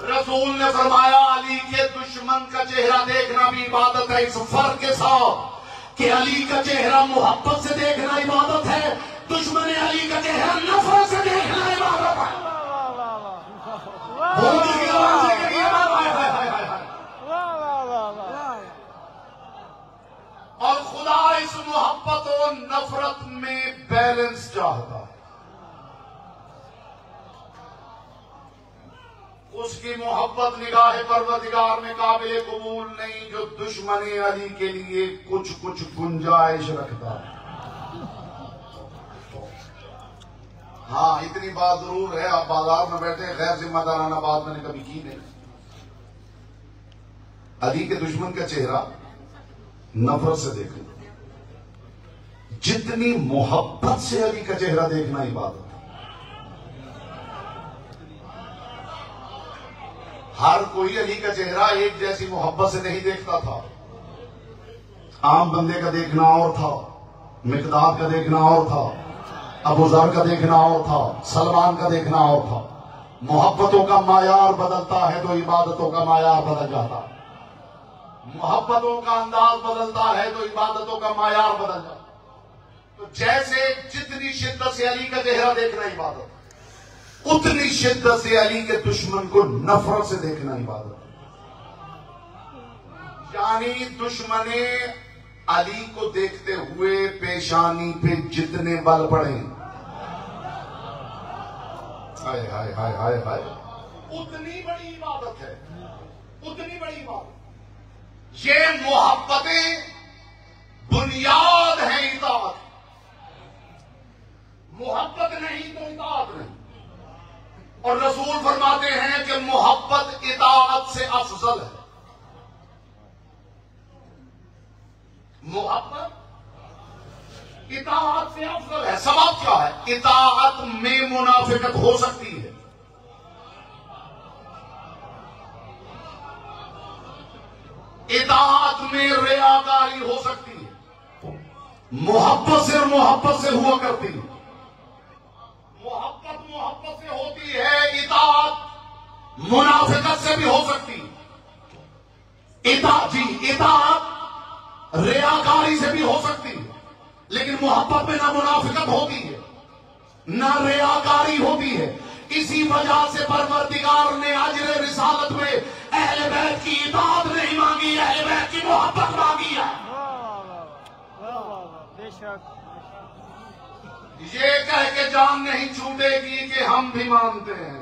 रसूल ने फरमाया अली के दुश्मन का चेहरा देखना भी इबादत है, इस फर्क के साथ कि अली का चेहरा मोहब्बत से देखना इबादत है, दुश्मन अली का चेहरा नफरत से देखना इबादत है। और खुदा इस मोहब्बत और नफरत में बैलेंस चाहता है। उसकी मोहब्बत निगाह परवरदिगार में काबिल कबूल नहीं जो दुश्मन अली के लिए कुछ कुछ गुंजाइश रखता है। हाँ, इतनी बात जरूर है, आप बाजार में बैठे हैं, गैर जिम्मेदाराना बात मैंने कभी की नहीं। अली के दुश्मन का चेहरा नफरत से देखना, जितनी मोहब्बत से अली का चेहरा देखना इबादत है। हर कोई अली का चेहरा एक जैसी मोहब्बत से नहीं देखता था। आम बंदे का देखना और था, मिकदाद का देखना और था, अबू ज़र का देखना और था, सलमान का देखना और था। मोहब्बतों का मायार बदलता है तो इबादतों का मायार बदल जाता है। मोहब्बतों का अंदाज बदलता है तो इबादतों का मायार बदल जाता है। तो जैसे जितनी शिद्दत से अली का चेहरा देखना इबादत, उतनी शिद्दत से अली के दुश्मन को नफरत से देखना इबादत। यानी दुश्मने अली को देखते हुए पेशानी पे जितने बल पड़े, हाय हाय हाय हाय हाय, उतनी बड़ी इबादत है, उतनी बड़ी इबादत। ये मोहब्बतें बुनियाद है इताअत। मोहब्बत नहीं तो इताअत नहीं। और रसूल फरमाते हैं कि मोहब्बत इताअत से अफजल है। मोहब्बत इताअत से अफजल है। सबब क्या है? इताअत में मुनाफिकत हो सकती है, इताअत में रियाकारी हो सकती है। मोहब्बत सिर्फ मोहब्बत से हुआ करती है। मोहब्बत मोहब्बत से होती है, इताअत मुनाफिकत से भी हो सकती है। इताअत रियाकारी से भी हो सकती है, लेकिन मोहब्बत में ना मुनाफिकत होती है ना रियाकारी होती है। इसी वजह से परवरदिगार ने अजर रिसालत में अहले बैत की इताअत नहीं मांगी, अहले बैत की मोहब्बत मांगी है। ये कह के जान नहीं छूटेगी कि हम भी मानते हैं।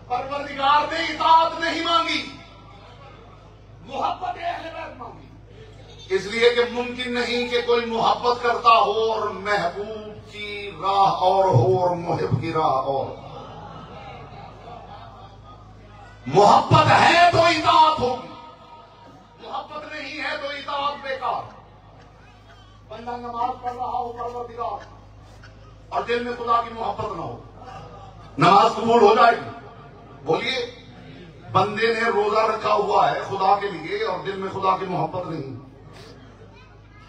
परवरदिगार ने इताअत नहीं मांगी, मोहब्बत अहले बैत मांगी। इसलिए कि मुमकिन नहीं कि कोई मोहब्बत करता हो और महबूब की राह और हो और मुहिब की राह और। मोहब्बत है तो इताअत होगी, मोहब्बत नहीं है तो इताअत बेकार। बंदा नमाज पढ़ रहा हो परवरदिगार और दिल में खुदा की मोहब्बत ना हो, नमाज कबूल हो जाएगी? बोलिए। बंदे ने रोजा रखा हुआ है खुदा के लिए और दिल में खुदा की मोहब्बत नहीं,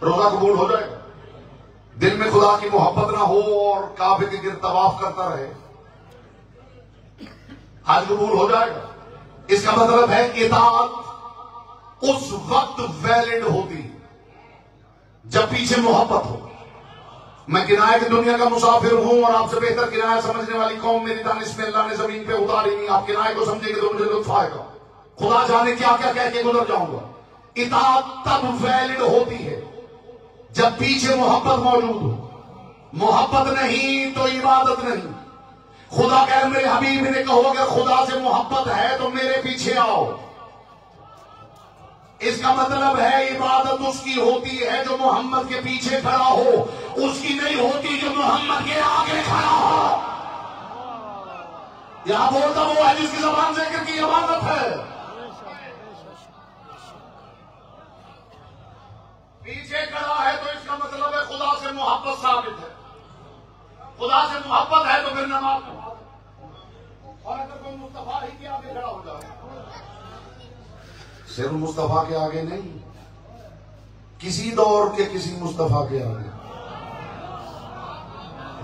रोजा कबूल हो जाएगा? दिल में खुदा की मोहब्बत ना हो और काबे के गिर्द तवाफ करता रहे, हज कबूल हो जाएगा? इसका मतलब है इताअत उस वक्त वैलिड होती जब पीछे मोहब्बत हो। मैं किनारे की दुनिया का मुसाफिर हूं और आपसे बेहतर किनारा समझने वाली कौम मेरी दानिश में अल्लाह ने जमीन पे उतारी नहीं। आप किनारे को समझेंगे तो मुझे लुत्फ आएगा, खुदा जाने क्या क्या कह के गुजर जाऊंगा। इताअत तब वैलिड होती है जब पीछे मोहब्बत मौजूद हो। मोहब्बत नहीं तो इबादत नहीं। खुदा कह मेरे हबीब ने कहो अगर खुदा से मोहब्बत है तो मेरे पीछे आओ। इसका मतलब है इबादत उसकी होती है जो मोहम्मद के पीछे खड़ा हो, उसकी नहीं होती जो मोहम्मद के आगे खड़ा हो। यहां बोलता वो है जिसकी जबान जिक्र की इबादत है। पीछे खड़ा है तो इसका मतलब है खुदा से मोहब्बत साबित है। खुदा से मोहब्बत है तो फिर नमाज पढ़ो। और अगर कोई मुस्तफा ही के आगे खड़ा हो जाए, सिर्फ मुस्तफा के आगे नहीं, किसी दौर के किसी मुस्तफा के आगे।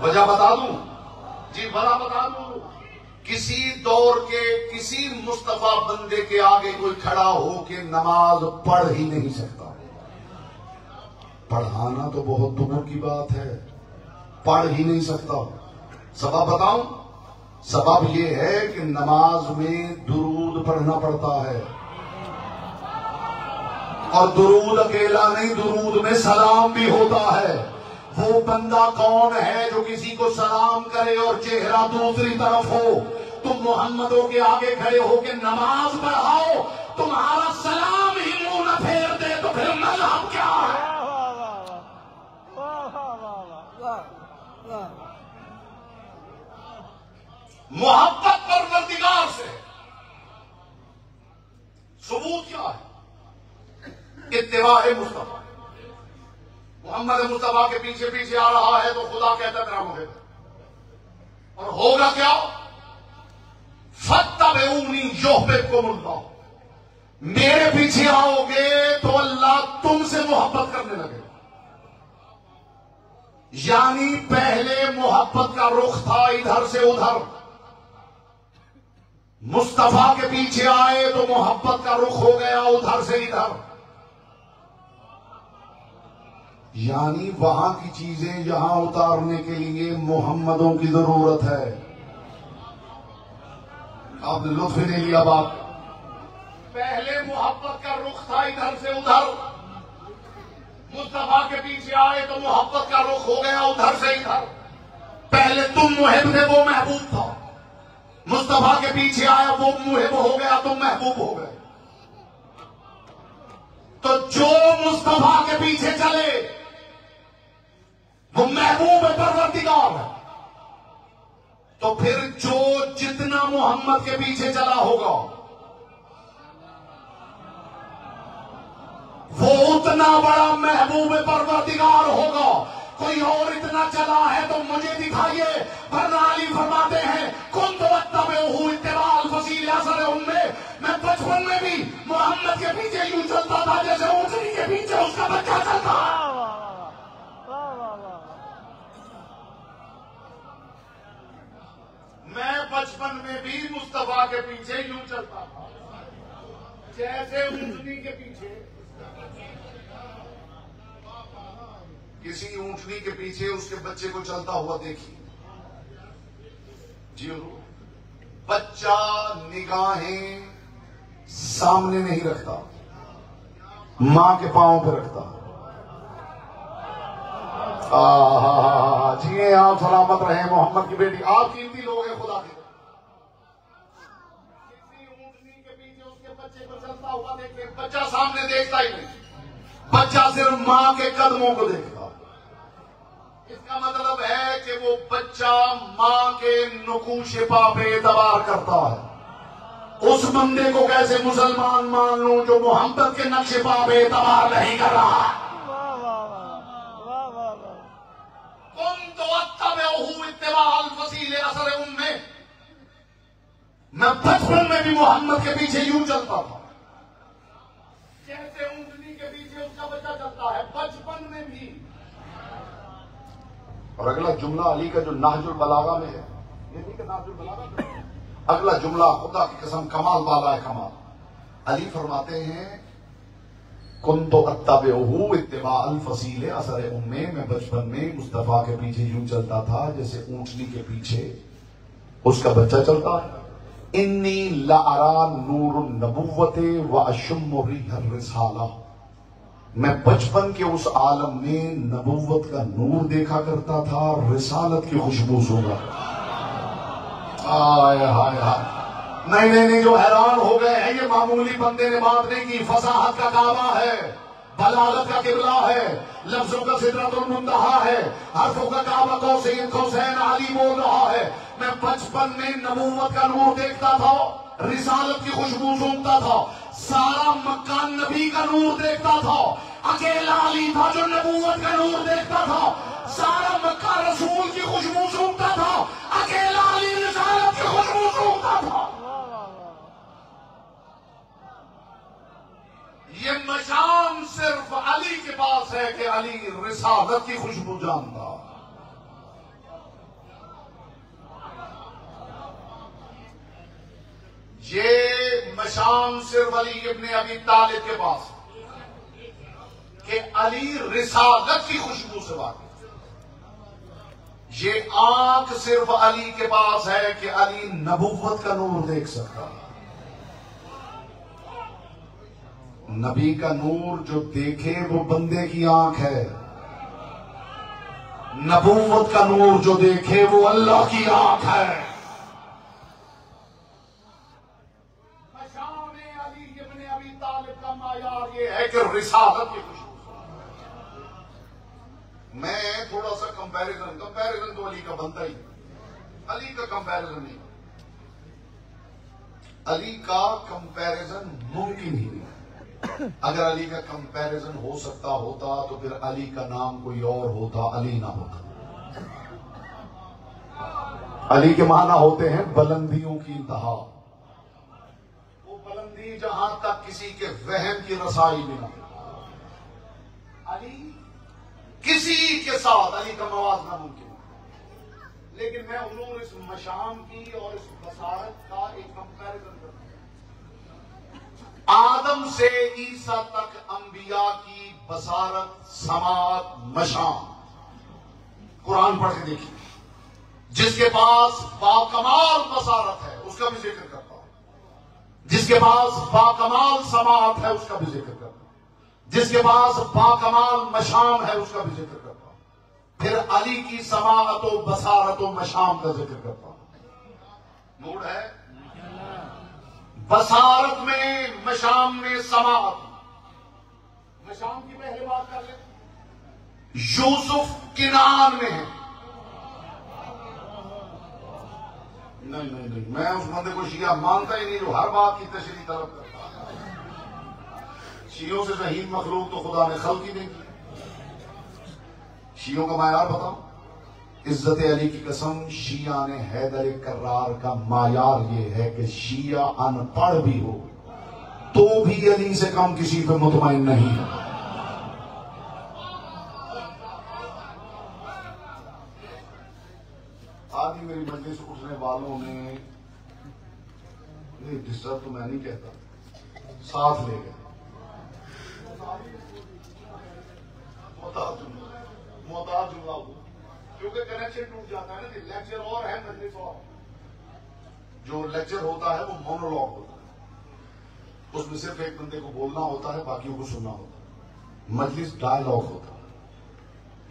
वजह बता दूं जी, वजह बता दूं। किसी दौर के किसी मुस्तफा बंदे के आगे कोई खड़ा हो के नमाज पढ़ ही नहीं सकता। पढ़ाना तो बहुत दूर की बात है, पढ़ ही नहीं सकता। सबब बताऊं? सबब यह है कि नमाज में दुरूद पढ़ना पड़ता है और दुरूद अकेला नहीं, दुरूद में सलाम भी होता है। वो बंदा कौन है जो किसी को सलाम करे और चेहरा दूसरी तरफ हो? तुम मोहम्मदों के आगे खड़े होकर नमाज पढ़ाओ, तुम्हारा सलाम ही मुंह न फेर दे तो फिर मजहब क्या है? मोहब्बत परवरदिगार से सबूत क्या है? इत्तिबाए मुस्तफा। मोहम्मद मुस्तफा के पीछे पीछे आ रहा है तो खुदा कहता है मेरा मुहिब, और होगा क्या? फत्तबिऊनी युहबिबकुमुल्लाह। मेरे पीछे आओगे तो अल्लाह तुमसे मोहब्बत करने लगेगा। यानी पहले मोहब्बत का रुख था इधर से उधर, मुस्तफा के पीछे आए तो मोहब्बत का रुख हो गया उधर से इधर। यानी वहां की चीजें यहां उतारने के लिए मोहम्मदों की जरूरत है। आपने लुत्फ नहीं लिया बात। पहले मोहब्बत का रुख था इधर से उधर, मुस्तफा के पीछे आए तो मोहब्बत का रुख हो गया उधर से इधर। पहले तुम मुहिब थे, वो महबूब था। मुस्तफा के पीछे आया, वो मुहिब हो गया, तुम महबूब हो गए। तो जो मुस्तफा के पीछे चले वो महबूब परवरदिगार है। तो फिर जो जितना मोहम्मद के पीछे चला होगा वो उतना बड़ा महबूब परवरदिगार होगा। कोई और इतना चला है तो मुझे दिखाइए। वरना अली फरमाते हैं कुन तो इत्तिबाअल फसील असर उम्मे। मैं बचपन में भी मोहम्मद के पीछे यूं चलता था जैसे ऊँटनी के पीछे उसका बच्चा चलता। मैं बचपन में भी मुस्तफा के पीछे यूं चलता था जैसे ऊँटनी के पीछे। किसी ऊँटनी के पीछे उसके बच्चे को चलता हुआ देखिए। जी बच्चा निगाहें सामने नहीं रखता, मां के पांव पे रखता। जी आप सलामत रहे मोहम्मद की बेटी। आप कीमती लोग हैं खुदा के। किसी ऊँटनी के पीछे उसके बच्चे को चलता हुआ देखिए, बच्चा सामने देखता ही नहीं, बच्चा सिर्फ मां के कदमों को देखता। इसका मतलब है कि वो बच्चा मां के नुकूशिपा पे एतबार करता है। उस बंदे को कैसे मुसलमान मान लूं जो मोहम्मद के नक्शेपा पे एतबार नहीं कर रहा? इत्तिबाअल फसील असर उम्मे। मैं बचपन में भी मोहम्मद के पीछे यूं चलता था जैसे ऊँटनी के पीछे उसका बच्चा चलता है, बचपन में भी। और अगला जुमला अली का जो नाहजुल बलागा में है, ये नहीं कि नाहजुल बलागा में, अगला जुमला खुदा की कसम कमाल वाला है कमाल। अली फरमाते हैं कुन्तु अत्तबिउहु इत्तिबाअल फसील असर उम्मे। मैं बचपन में मुस्तफा के पीछे यूं चलता था जैसे ऊँटनी के पीछे उसका बच्चा चलता है। इन्नी लअरा नूरुन नबुव्वते व अशम्मु रिहर रिसाला। मैं बचपन के उस आलम में नबुव्वत का नूर देखा करता था, रिसालत की खुशबू सूंघा। हाय हाय हाय। नहीं, जो हैरान हो गए हैं, ये मामूली बंदे ने बात नहीं की। फसाहत का काबा है, बलागत का किबला है, लफ्जों का सिदरतुल मुंतहा है, हरफों का काबा कौसैन कौसैन अली बोल रहा है। मैं बचपन में नबूवत का नूर देखता था, रिसालत की खुशबू सूंघता था, सारा मक्का नबी का नूर देखता था। अकेला अली था जो नबूवत का नूर देखता था, सारा मक्का रसूल की खुशबू सूंघता था, अकेला अली रिसालत की खुशबू सूंघता था। ये मशाम सिर्फ अली के पास है कि अली रिसालत की खुशबू जानता। ये मशाम सिर्फ अली इब्ने अबी तालिब के पास है कि अली रिसालत की खुशबू से वाकिफ। ये आंख सिर्फ अली के पास है कि अली नबुव्वत का नूर देख सकता है। नबी का नूर जो देखे वो बंदे की आंख है, नबूवत का नूर जो देखे वो अल्लाह की आंख है। मशाम अली इब्न अबी तालिब का मायार ये है कि रिसालत की खुशबू। मैं थोड़ा सा कंपैरिजन तो अली का बनता ही, अली का कंपैरिजन नहीं, अली का कंपैरिजन मुमकिन ही नहीं। अगर अली का कंपैरिजन हो सकता होता तो फिर अली का नाम कोई और होता, अली ना होता। अली के माना होते हैं बुलंदियों की इंतहा, वो बुलंदी जहां तक किसी के वहम की रसाई में ना। अली किसी के साथ अली का मवाजना मुमकिन है। लेकिन मैं उन्होंने इस मशाम की और इस बसारत का एक कंपैरिजन करता हूं। आदम से ईसा तक अंबिया की बसारत, समात, मशाम कुरान पढ़ के देखिए। जिसके पास बाकमाल बसारत है उसका भी जिक्र करता हूं, जिसके पास बाकमाल समात है उसका भी जिक्र करता हूं, जिसके पास बाकमाल मशाम है उसका भी जिक्र करता हूं, फिर अली की समाअत व बसारत व मशाम का जिक्र करता हूं। मूड है बसारत में, मशाम में, समाअत। मशाम की पहले बात कर ले। यूसुफ किनान में है। नहीं, मैं उस बंदे को शिया मानता ही नहीं जो हर बात की तशरीह तलब करता है। शियों से ज़हीन मखलूक तो खुदा ने खल्क ही नहीं की। शियों का मायार बताओ। इज्जत अली की कसम, शिया ने हैदर कर्रार का मायार ये है कि शिया अनपढ़ भी हो तो भी अली से कम किसी पे मुतमईन नहीं है। आज ही मेरी मजलिस उठने वालों ने, नहीं डिस्टर्ब तो मैं नहीं कहता, साथ ले गए। मोहताज जुमला हो, क्योंकि कनेक्शन टूट जाता है ना कि लेक्चर और है मजलिस और। जो लेक्चर होता है वो मोनोलॉग होता है, उसमें सिर्फ एक बंदे को बोलना होता है, बाकियों को सुनना होता है। मजलिस डायलॉग होता है,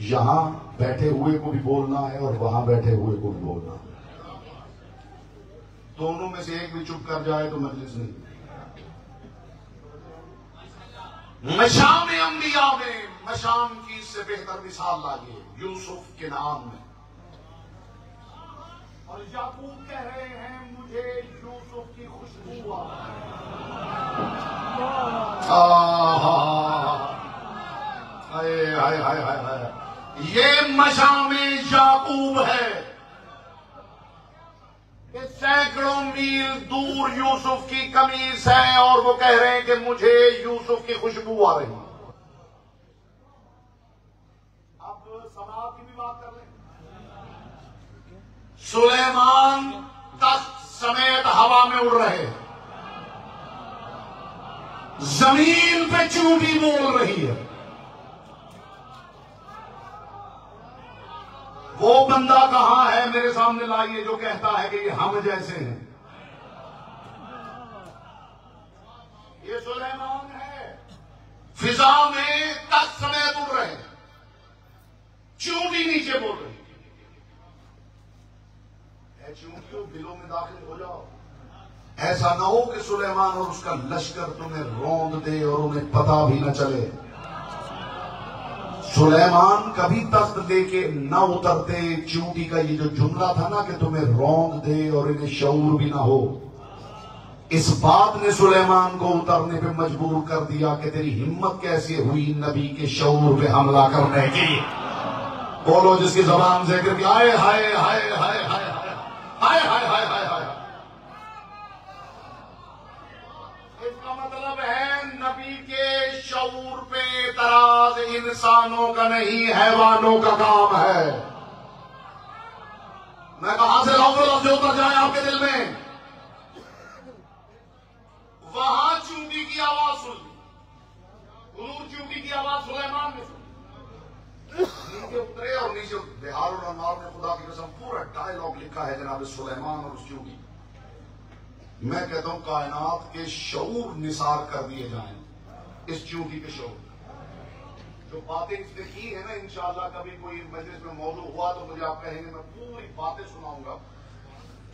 यहां बैठे हुए को भी बोलना है और वहां बैठे हुए को भी बोलना है। दोनों में से एक भी चुप कर जाए तो मजलिस नहीं। मशाम अंबिया में मशाम की इससे बेहतर मिसाल लाइए यूसुफ के नाम में। और याकूब कह रहे हैं मुझे यूसुफ की खुशबू ये मशाम याकूब है कि सैकड़ों मील दूर यूसुफ की कमीज है और वो कह रहे हैं कि मुझे यूसुफ की खुशबू आ रही है। अब समाज की भी बात कर लें। सुलेमान तख्त समेत हवा में उड़ रहे हैं, जमीन पे चूंटी बोल रही है। वो बंदा कहां है मेरे सामने लाइए जो कहता है कि ये हम जैसे हैं। ये सुलेमान है, फिजा में तख्त समेत उड़ रहे हैं, चूंटी नीचे बोल रही है। चूंटियों दिलों में दाखिल हो जाओ, ऐसा ना हो कि सुलेमान और उसका लश्कर तुम्हें रौंद दे और उन्हें पता भी न चले। सुलेमान कभी तख्त लेके न उतरते। चूंटी का ये जो जुमला था ना कि तुम्हें रौंद दे और इन्हें शऊर भी ना हो, इस बात ने सुलेमान को उतरने पे मजबूर कर दिया कि तेरी हिम्मत कैसे हुई नबी के शऊर पे हमला करने की। बोलो जिसकी जबान से कि हाय हाय हाय हाय हाय हाय हाय हाय हाय हाय। इसका मतलब है नबी के शऊर पे तराज इंसानों का नहीं हैवानों का काम है। मैं कहां से लाऊं लफ्ज जो उतर जाए आपके दिल में। वहां चूंटी की आवाज सुन ली, हुजूर चूंटी की आवाज सुलेमान ने सुनी, नीचे उतरे और नीचे बिहार और अनवार ने खुदा की कसम पूरा डायलॉग लिखा है जनाब सुलेमान और उस चूंटी। मैं कहता हूं कायनात के शऊर निसार कर दिए जाएं इस चूंटी के शऊर। जो बातें इसने की है ना, इंशाअल्लाह कभी कोई मजलिस में मौजूद हुआ तो मुझे आप कहेंगे, मैं पूरी बातें सुनाऊंगा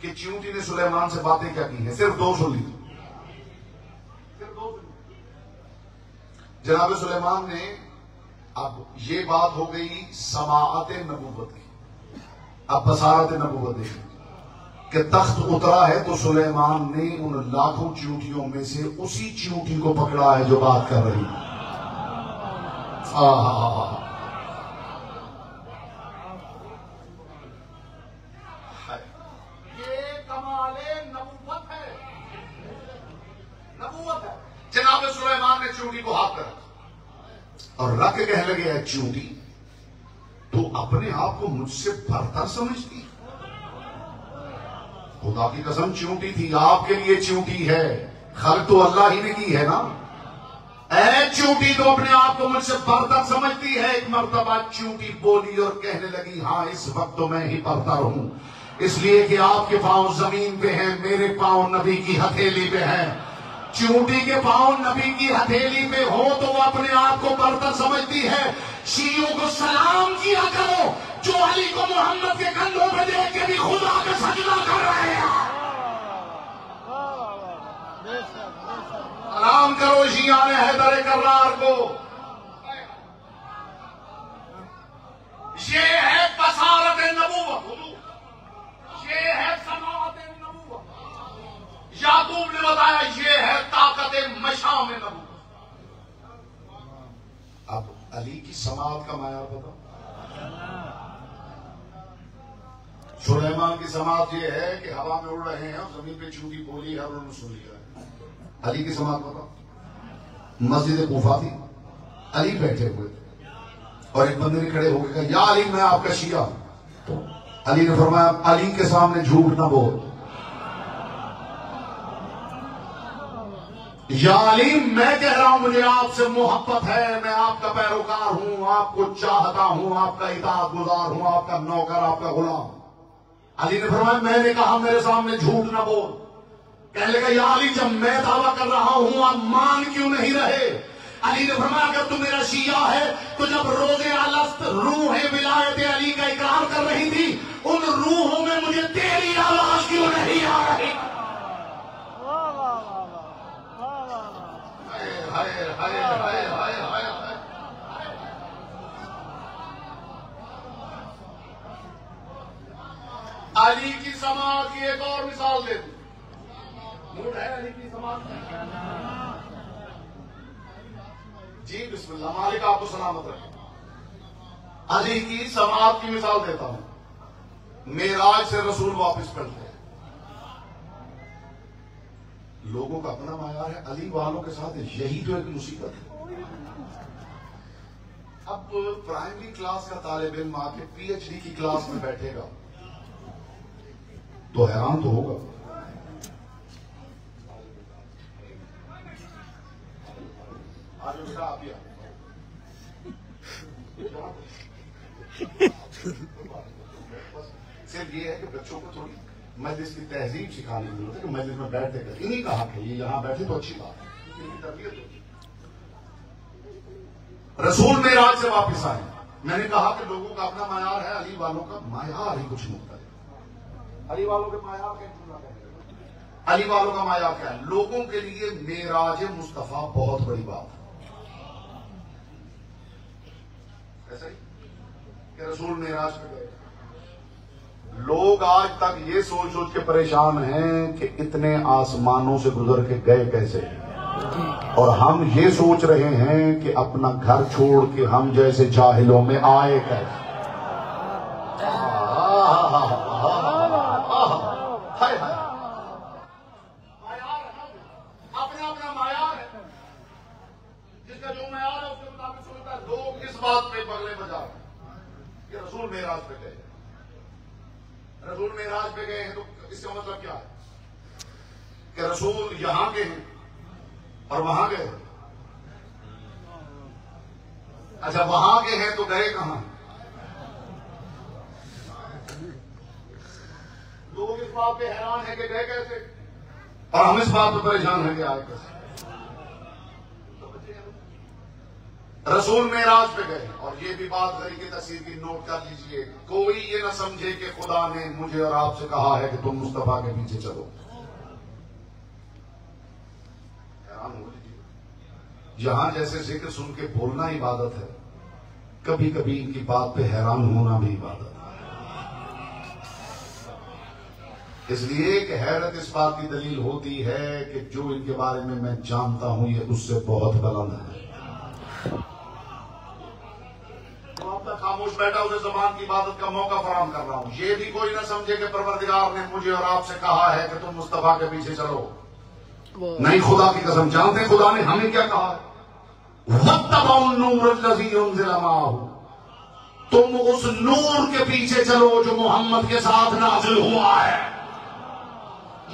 कि च्यूंटी ने सुलेमान से बातें क्या की हैं। सिर्फ दो सुन लीजिए, सिर्फ दो सुन लीजिए। जनाब सुलेमान ने, अब ये बात हो गई समाअत नबूवत की, अब बसारत नबूवत देखिए कि तख्त उतरा है तो सुलेमान ने उन लाखों च्यूंटियों में से उसी च्यूंटी को पकड़ा है जो बात कर रही है। ये कमाले नबूवत है, नबूवत है। जनाब सुलेमान ने च्यूंटी को हाथ रखा और रख के कहने लगे, है च्यूंटी तो अपने आप को मुझसे बरतर समझती? खुदा की कसम च्यूंटी थी, आपके लिए च्यूंटी है, खल्क तो अल्लाह ही ने की है ना। ऐ च्यूंटी तो अपने आप को मुझसे बरतर समझती है। एक मर्तबा च्यूंटी बोली और कहने लगी, हाँ इस वक्त तो मैं ही बरतर हूं, इसलिए कि आपके पांव जमीन पे हैं, मेरे पांव नबी की हथेली पे हैं। च्यूंटी के पांव नबी की हथेली पे हो तो वो अपने आप को बरतर समझती है। शीयों को सलाम किया करो जो अली को मोहम्मद के कंधों पे देख के भी खुदा का सजदा कर रहे हैं। सलाम करो शियाने हैदर कर्रार को। ये है बसारत नबूवत, ये है समाअत नबूवत। याकूब ने बताया ये है ताकत मशाम नबूवत। अब अली की समाअत का माया बताओ। सुलेमान की समाअत ये है कि हवा में उड़ रहे हैं और जमीन पे च्यूंटी बोली है और उन्होंने सुन लिया है। अली की समाअत बताओ। मस्जिद कूफा थी, अली बैठे हुए थे और एक बंदे ने खड़े होकर कहा, या अली मैं आपका शिया। अली ने फरमाया, अली के सामने झूठ ना बोल। या अली मैं कह रहा हूं मुझे आपसे मोहब्बत है, मैं आपका पैरोकार हूं, आपको चाहता हूं, आपका इताअत गुजार हूं, आपका नौकर, आपका गुलाम। अली ने फरमाया, मैंने कहा मेरे सामने झूठ ना बोल। कहने लगा, या अली जब मैं दावा कर रहा हूं आप मान क्यों नहीं रहे? अली ने फरमाया, अगर तू मेरा शिया है तो जब रोज़े अलस्त रूह विलायत अली का इकरार कर रही थी, उन रूहों में मुझे तेरी आवाज क्यों नहीं आ रही? हाय हाय हाय हाय हाय। अली की समाअत की एक और मिसाल दे दूं। मूड है अली की समाअत? जी बिस्मिल्लाह, मालिक आपको सलामत रखे। अली की समाअत की मिसाल देता हूं। मेराज से रसूल वापस पलटे, लोगों का अपना मायार है, अली वालों के साथ यही तो एक मुसीबत है। अब प्राइमरी क्लास का तालिब इल्म आके पीएचडी की क्लास में बैठेगा तो हैरान तो होगा। आज बेटा आप ही सिर्फ ये है कि बच्चों को थोड़ी मजलिस की तहजीब सिखाने की जरूरत है कि मजलिस में बैठते कर इन्हीं का हक है, ये यहां बैठे तो अच्छी बात है, इनकी तरबियत होगी। रसूल मेराज से वापस आए, मैंने कहा कि लोगों का अपना मायार है, अली वालों का मायार ही कुछ मुख्तलिफ। अली वालों के मायार क्या? अली वालों का मायार क्या है? लोगों के लिए मेराज मुस्तफा बहुत बड़ी बात है। ऐसा ही कि रसूल मेराज पे गए, लोग आज तक ये सोच सोच के परेशान हैं कि इतने आसमानों से गुजर के गए कैसे, और हम ये सोच रहे हैं कि अपना घर छोड़ के हम जैसे जाहिलों में आए कैसे। अपना अपना मायार है, जिसका जो मायार है उसके मुताबिक सुनता है। लोग इस बात पे बगले बजा रहे कि रसूल मेराज पे गए, रसूल मेराज पे गए हैं, तो इसका मतलब क्या है कि रसूल यहां के हैं और वहां गए। अच्छा वहां के हैं तो गए कहां? लोग इस बात पे हैरान है कि गए कैसे, और हम इस बात पे परेशान है कि आए कैसे। रसूल मेराज पे गए और ये भी बात गरी की तस्वीर की नोट कर लीजिए, कोई ये ना समझे कि खुदा ने मुझे और आपसे कहा है कि तुम मुस्तफा के पीछे चलो। हैरान हो लीजिए, यहां जैसे जिक्र सुन के बोलना इबादत है, कभी कभी इनकी बात पे हैरान होना भी इबादत है। इसलिए कि हैरत इस बात की दलील होती है कि जो इनके बारे में मैं जानता हूं ये उससे बहुत बुलंद है। खामोश बैठा उसे जबान की इबादत का मौका फराहम कर रहा हूं। ये भी कोई ना समझे कि परवरदिगार ने मुझे और आपसे कहा है कि तुम मुस्तफा के पीछे चलो। नहीं, खुदा की कसम, जानते खुदा ने हमें क्या कहा है? तुम उस नूर के पीछे चलो जो मोहम्मद के साथ नाजिल हुआ है।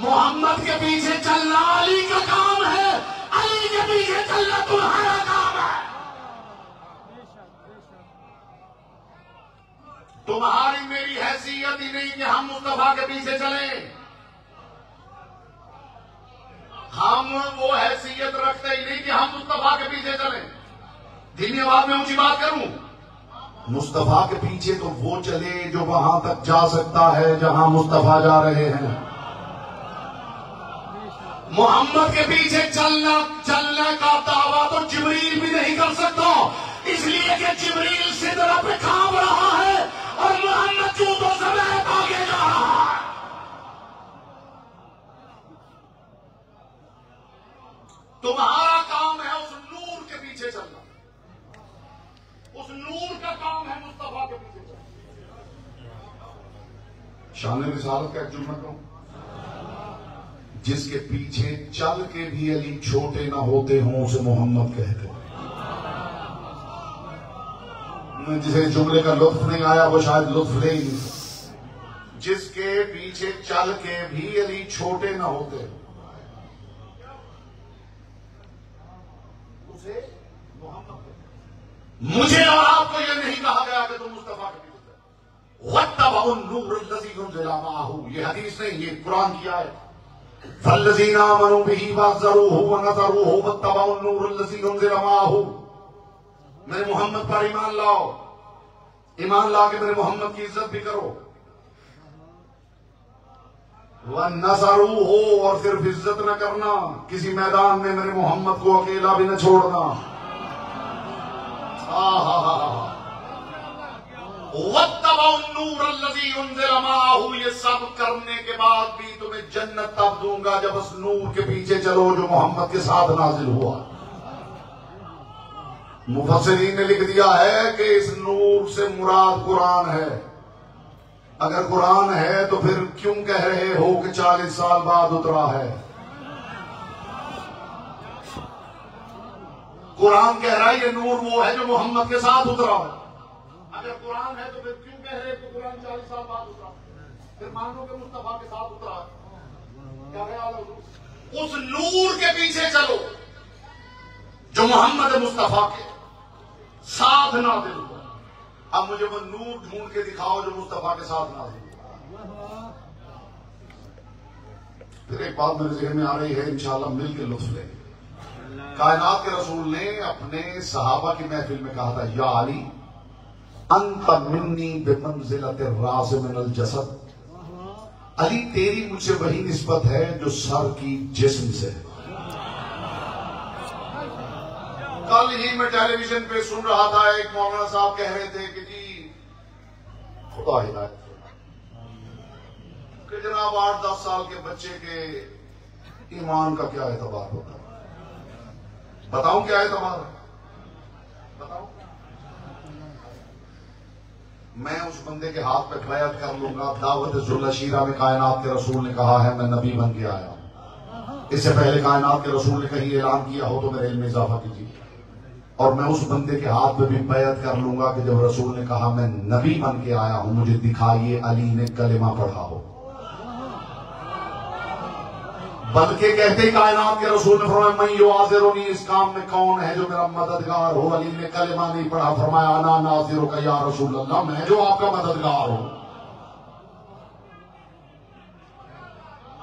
मोहम्मद के पीछे चलना अली का काम है, अली के पीछे चलना तुम्हारा काम है। तुम्हारी मेरी हैसियत ही नहीं कि हम मुस्तफा के पीछे चलें। हम वो हैसियत रखते ही नहीं कि हम मुस्तफा के पीछे चलें। धीमी आवाज में ऊंची बात करूं, मुस्तफा के पीछे तो वो चले जो वहां तक जा सकता है जहां मुस्तफा जा रहे हैं। मोहम्मद के पीछे चलने का दावा तो जिब्रील भी नहीं कर सकता, इसलिए कि जिब्रील सिदरा पे कांप रहा है और मोहम्मद जूतों समेत आगे जा रहा है। तुम्हारा काम है उस नूर के पीछे चलना, उस नूर का काम है मुस्तफा के पीछे चलना। शान रिसालत का एक जुमला कहूं, जिसके पीछे चल के भी अली छोटे ना होते हों उसे मोहम्मद कहते हैं। जिसे जुमले का लुत्फ नहीं आया वो शायद लुत्फ ले ही नहीं। जिसके पीछे चल के भी अली छोटे ना होते उसे मोहम्मद कहते हैं। मुझे और आपको यह नहीं कहा गया कि तुम मुस्तफा के पीछे वत्तबउन नूर लज़ी उनज़िला माअहू, ये हदीस नहीं, ये कुरान की आयत। फल्लज़ीना आमनू बिही वअज़्ज़रूहु वनज़रूहु वत्तबउन नूर लज़ी उनज़िला माअहू। मेरे मोहम्मद पर ईमान लाओ, ईमान ला के मेरे मोहम्मद की इज्जत भी करो। वनज़रूहु, और सिर्फ इज्जत न करना, किसी मैदान में मेरे मोहम्मद को अकेला भी न छोड़ना। ये सब करने के बाद भी तुम्हें जन्नत तब दूंगा जब उस नूर के पीछे चलो जो मोहम्मद के साथ नाजिल हुआ। मुफस्सिरीन ने लिख दिया है कि इस नूर से मुराद कुरान है। अगर कुरान है तो फिर क्यों कह रहे हो कि 40 साल बाद उतरा है? कुरान कह रहा है ये नूर वो है जो मोहम्मद के साथ उतरा है। अगर कुरान है तो फिर क्यों कह रहे हो कुरान 40 साल बाद उतरा? फिर मानो कि मुस्तफा के साथ उतरा है। क्या ख्याल है? उस नूर के पीछे चलो जो मोहम्मद मुस्तफा के साथ नाज़िल हुआ। अब मुझे वो नूर ढूंढ के दिखाओ जो मुस्तफा के साथ नाज़िल हुआ। फिर एक बात मेरे ज़हन में आ रही है, इंशाअल्लाह मिल के लुत्फ लेंगे। कायनात के रसूल ने अपने सहाबा की महफिल में कहा था, या अली अंत मिन्नी बिमंज़िलति रास मिनल जसद। अली तेरी मुझसे वही निस्बत है जो सर की जिस्म से है। कल ही मैं टेलीविजन पे सुन रहा था, एक मौलाना साहब कह रहे थे कि जी खुदा हिदायत कि जनाब 8-10 साल के बच्चे के ईमान का क्या एतबार होता है? बताऊं क्या एतबार है? बताऊं? मैं उस बंदे के हाथ पे बैत कर लूंगा। दावत ज़ुल्लशीरा में कायनात के रसूल ने कहा है मैं नबी बन के आया हूं। इससे पहले कायनात के रसूल ने कहीं ऐलान किया हो तो मेरे इल्म में इजाफा कीजिए। और मैं उस बंदे के हाथ पे भी बैत कर लूंगा कि जब रसूल ने कहा मैं नबी बन के आया हूं, मुझे दिखाइए अली ने कलिमा पढ़ा हो। बल्कि कहते कायनात के रसूल ने फरमाया मैं युआज़िरुनी, इस काम में कौन है जो मेरा मददगार हो? अली ने कलिमा नहीं पढ़ा, फरमाया अना नाज़िरुका या रसूल अल्लाह, मैं जो आपका मददगार हूं।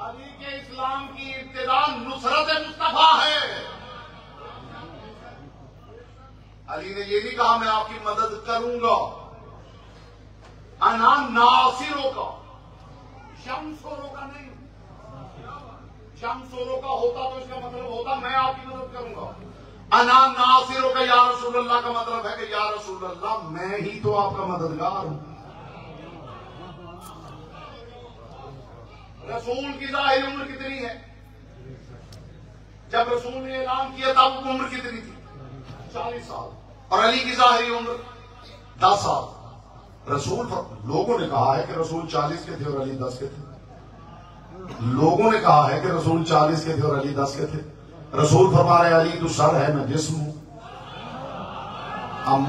अली के इस्लाम की इब्तिदा नुसरत मुस्तफा है। अली ने ये नहीं कहा मैं आपकी मदद करूंगा, अना नासिरों का, शमसोरों का नहीं। शमसोरों का होता तो इसका मतलब होता मैं आपकी मदद करूंगा। अना नासिरों का या रसूल अल्लाह का मतलब है कि या रसूल अल्लाह मैं ही तो आपका मददगार हूं। रसूल की जाहिर उम्र कितनी है? जब रसूल ने ऐलान किया तब उम्र कितनी थी? 40 साल। और अली की जाहिरी उम्र 10 साल। रसूल लोगों ने कहा है कि रसूल 40 के थे और अली 10 के थे। लोगों ने कहा है कि रसूल 40 के थे और अली 10 के थे। रसूल फरमा रहे अली तू सर है मैं जिस्म हूं। अब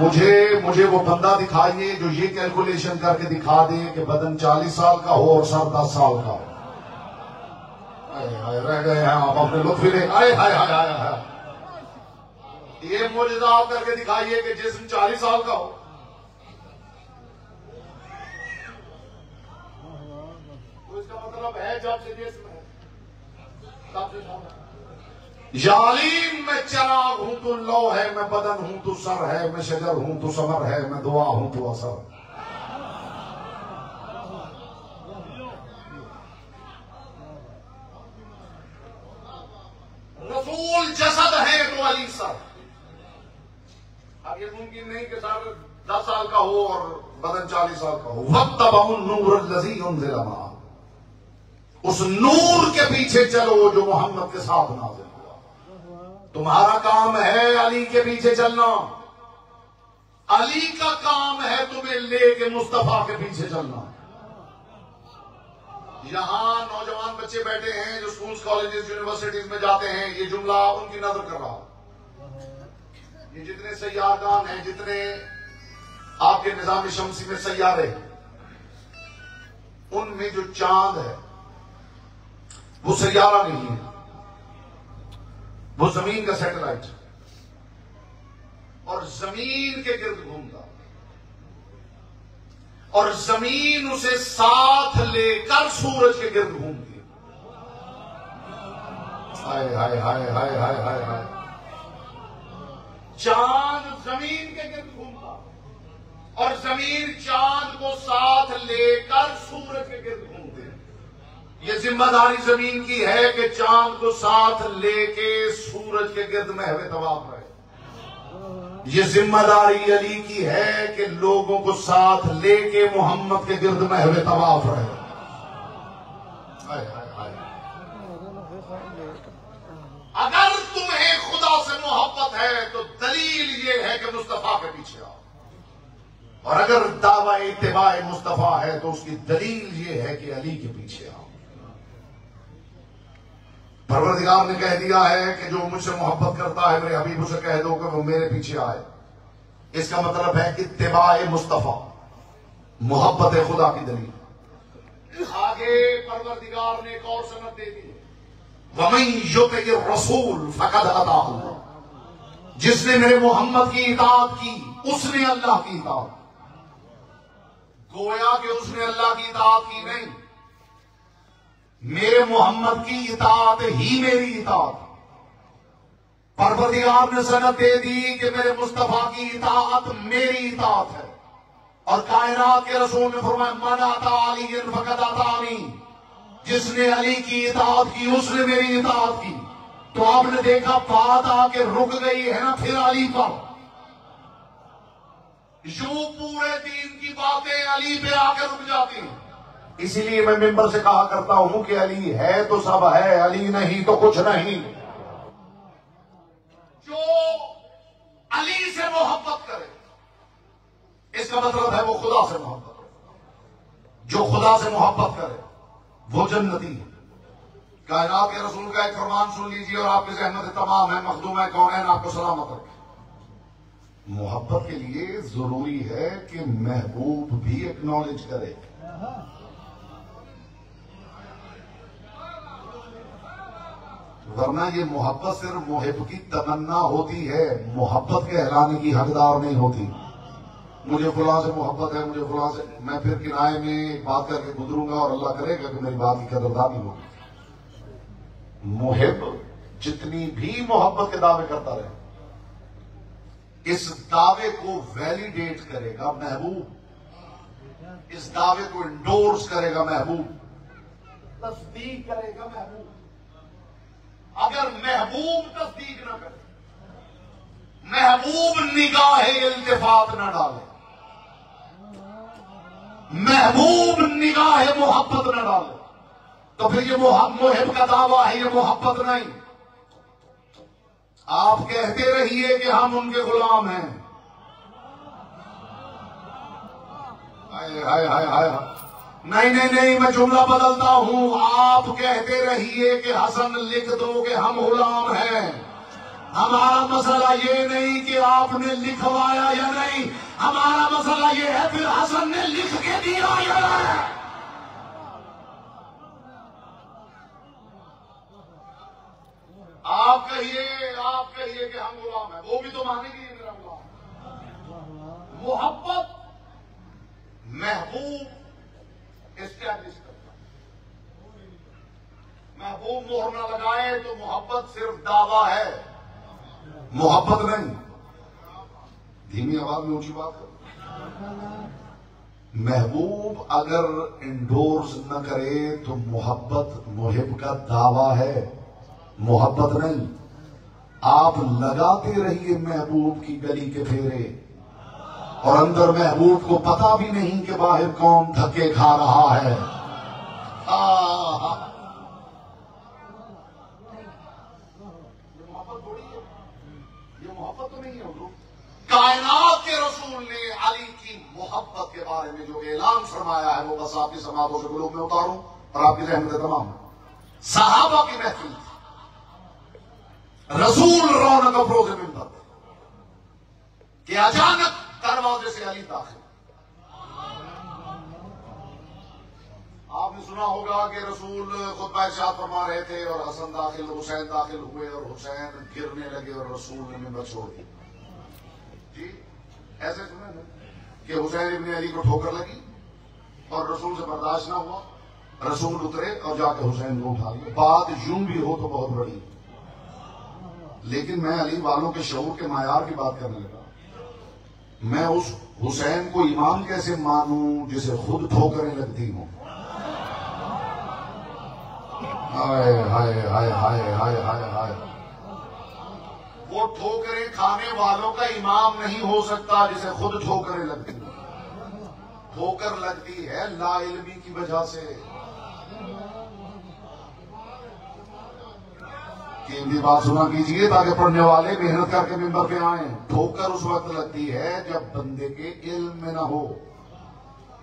मुझे वो बंदा दिखाइए जो ये कैलकुलेशन करके दिखा दे कि बदन 40 साल का हो और सर 10 साल का हो। रह गए हैं आप अपने लुत्फ ले। आए हाय हाय हाय हाय, ये मुझे आप करके दिखाइए कि जिस्म 40 साल का हो। तो इसका मतलब है जब से जिस्म है तब से यालीम मैं चराग हूं तू लौ है, मैं बदन हूं तू सर है, मैं शजर हूं तू समर है, मैं दुआ हूं तू असर। रसूल जसद है तो अली सर। अब ये मुमकिन नहीं कि सर 10 साल का हो और बदन 40 साल का हो। वक्त नूर लजी उनजिला, उस नूर के पीछे चलो जो मोहम्मद के साथ नाज़िल हुआ। तुम्हारा काम है अली के पीछे चलना, अली का काम है तुम्हें लेके मुस्तफा के पीछे चलना। यहां नौजवान बच्चे बैठे हैं जो स्कूल्स कॉलेजेस यूनिवर्सिटीज में जाते हैं, ये जुमला उनकी नजर कर रहा हूं। ये जितने सैयारगान हैं, जितने आपके निजाम शमसी में सैयारे, उनमें जो चांद है वो सैयारा नहीं है, वो जमीन का सैटेलाइट और जमीन के गिर्द घूमता और जमीन उसे साथ लेकर सूरज के गिर्द घूमती। हाय हाय हाय हाय हाय हाय हाय। चांद जमीन के गिर्द घूमता और जमीन चांद को साथ लेकर सूरज के गिर्द घूमते। ये जिम्मेदारी जमीन की है कि चांद को साथ लेके सूरज के गिर्द महवे तवाफ रहे। ये जिम्मेदारी अली की है कि लोगों को साथ लेके मोहम्मद के गिर्द महवे तवाफ रहे। अगर तुम्हें खुदा से मोहब्बत है तो दलील ये है कि मुस्तफा के पीछे आओ, और अगर दावा इत्तिबाए मुस्तफा है तो उसकी दलील ये है कि अली के पीछे आओ। परवरदिगार ने कह दिया है कि जो मुझसे मोहब्बत करता है मेरे हबीब उसे कह दो कि वो मेरे पीछे आए। इसका मतलब है कि इत्तिबाए मुस्तफा मोहब्बत खुदा की दलील। आगे परवरदिगार ने एक और सनद दे दी, वमन युति रसूल फकद अता अल्लाह। जिसने मेरे मोहम्मद की इताअत की उसने अल्लाह की इताअत। गोया कि उसने अल्लाह की इताअत की नहीं, मेरे मोहम्मद की इताअत ही मेरी इताअत। परवरदिगार ने सनद दे दी कि मेरे मुस्तफा की इताअत मेरी इताअत है। और कायनात के रसूल ने फरमाया मन आता अली फकद आता अली। जिसने अली की इताअत की उसने मेरी इताअत की। तो आपने देखा बात आके रुक गई है ना फिर अली पर। यूं पूरे दीन की बातें अली पे आके रुक जाती हैं। इसीलिए मैं मिंबर से कहा करता हूं कि अली है तो सब है, अली नहीं तो कुछ नहीं। जो अली से मोहब्बत करे इसका मतलब है वो खुदा से मोहब्बत करे। जो खुदा से मोहब्बत करे वो जन्नती है। कायनात के रसूल का एक फरमान सुन लीजिए और आपके ज़हमत तमाम है मखदूम है कौनैन आपको सलामत रखे। मोहब्बत के लिए जरूरी है कि महबूब भी एक्नॉलेज करे। वरना ये मोहब्बत सिर्फ मुहिब की तमन्ना होती है, मोहब्बत कहलाने की हकदार नहीं होती। मुझे फुला से मोहब्बत है, मुझे फुला से, मैं फिर किराए में बात करके गुजरूंगा और अल्लाह करेगा कि मेरी बात की कदरदानी होगी। मुहिब जितनी भी मोहब्बत के दावे करता रहे, इस दावे को वैलिडेट करेगा महबूब, इस दावे को इंडोर्स करेगा महबूब, तस्दीक करेगा महबूब। अगर महबूब तस्दीक ना करे, महबूब निगाहे इल्तिफात ना डाले, महबूब निगाहे मोहब्बत ना डाले, तो फिर ये मोहब्ब का दावा है, ये मोहब्बत नहीं। आप कहते रहिए कि हम उनके गुलाम हैं। हाय हाय हाय हाय, नहीं नहीं नहीं, मैं जुमला बदलता हूं। आप कहते रहिए कि हसन लिख दो कि हम गुलाम हैं। हमारा मसला ये नहीं कि आपने लिखवाया या नहीं, हमारा मसला ये है फिर हसन ने लिख के दिया या नहीं। आप कहिए कि हम गुलाम हैं, वो भी तो मानेगी मेरा गुलाम। मोहब्बत महबूब एस्टैब्लिश करता, महबूब मोहर न लगाए तो मोहब्बत सिर्फ दावा है, मोहब्बत नहीं। धीमी आवाज में ऊंची बात करो। महबूब अगर इंडोर्स न करे तो मोहब्बत मुहिब का दावा है, मोहब्बत नहीं। आप लगाते रहिए महबूब की गली के फेरे, और अंदर महबूब को पता भी नहीं कि बाहर कौन धक्के खा रहा है। ये मोहब्बत थोड़ी है, ये मोहब्बत तो नहीं है। कायनात के रसूल ने अली की मोहब्बत के बारे में जो ऐलान फरमाया है वो बस आपकी समातों से गुलूब में उतारूं और आपकी रहमत तमाम। सहाबा की महफिल थी, रसूल रौनक अफरोज मिंबर कि अचानक दरवाजे से अली दाखिल। आपने सुना होगा कि रसूल खुतबा इरशाद फरमा रहे थे और हसन दाखिल, हुसैन दाखिल हुए और हुसैन गिरने लगे और रसूल ने मिंबर छोड़ दी। जी ऐसे सुना ना कि हुसैन इब्ने अली को ठोकर लगी और रसूल से बर्दाश्त ना हुआ, रसूल उतरे और जाकर हुसैन को उठा लिया। बात यूं भी हो तो बहुत बड़ी, लेकिन मैं अली वालों के शऊर के मायार की बात करने लगा। मैं उस हुसैन को इमाम कैसे मानूं जिसे खुद ठोकरें लगती हूं। हाय हाय हाय हाय हाय हाय हाय, वो ठोकरें खाने वालों का इमाम नहीं हो सकता जिसे खुद ठोकरें लगती हैं। ठोकर लगती है लाइल्मी की वजह से। कीमती बात सुना कीजिए ताकि पढ़ने वाले मेहनत करके मिंबर पे आए। ठोकर उस वक्त लगती है जब बंदे के इल्म में ना हो।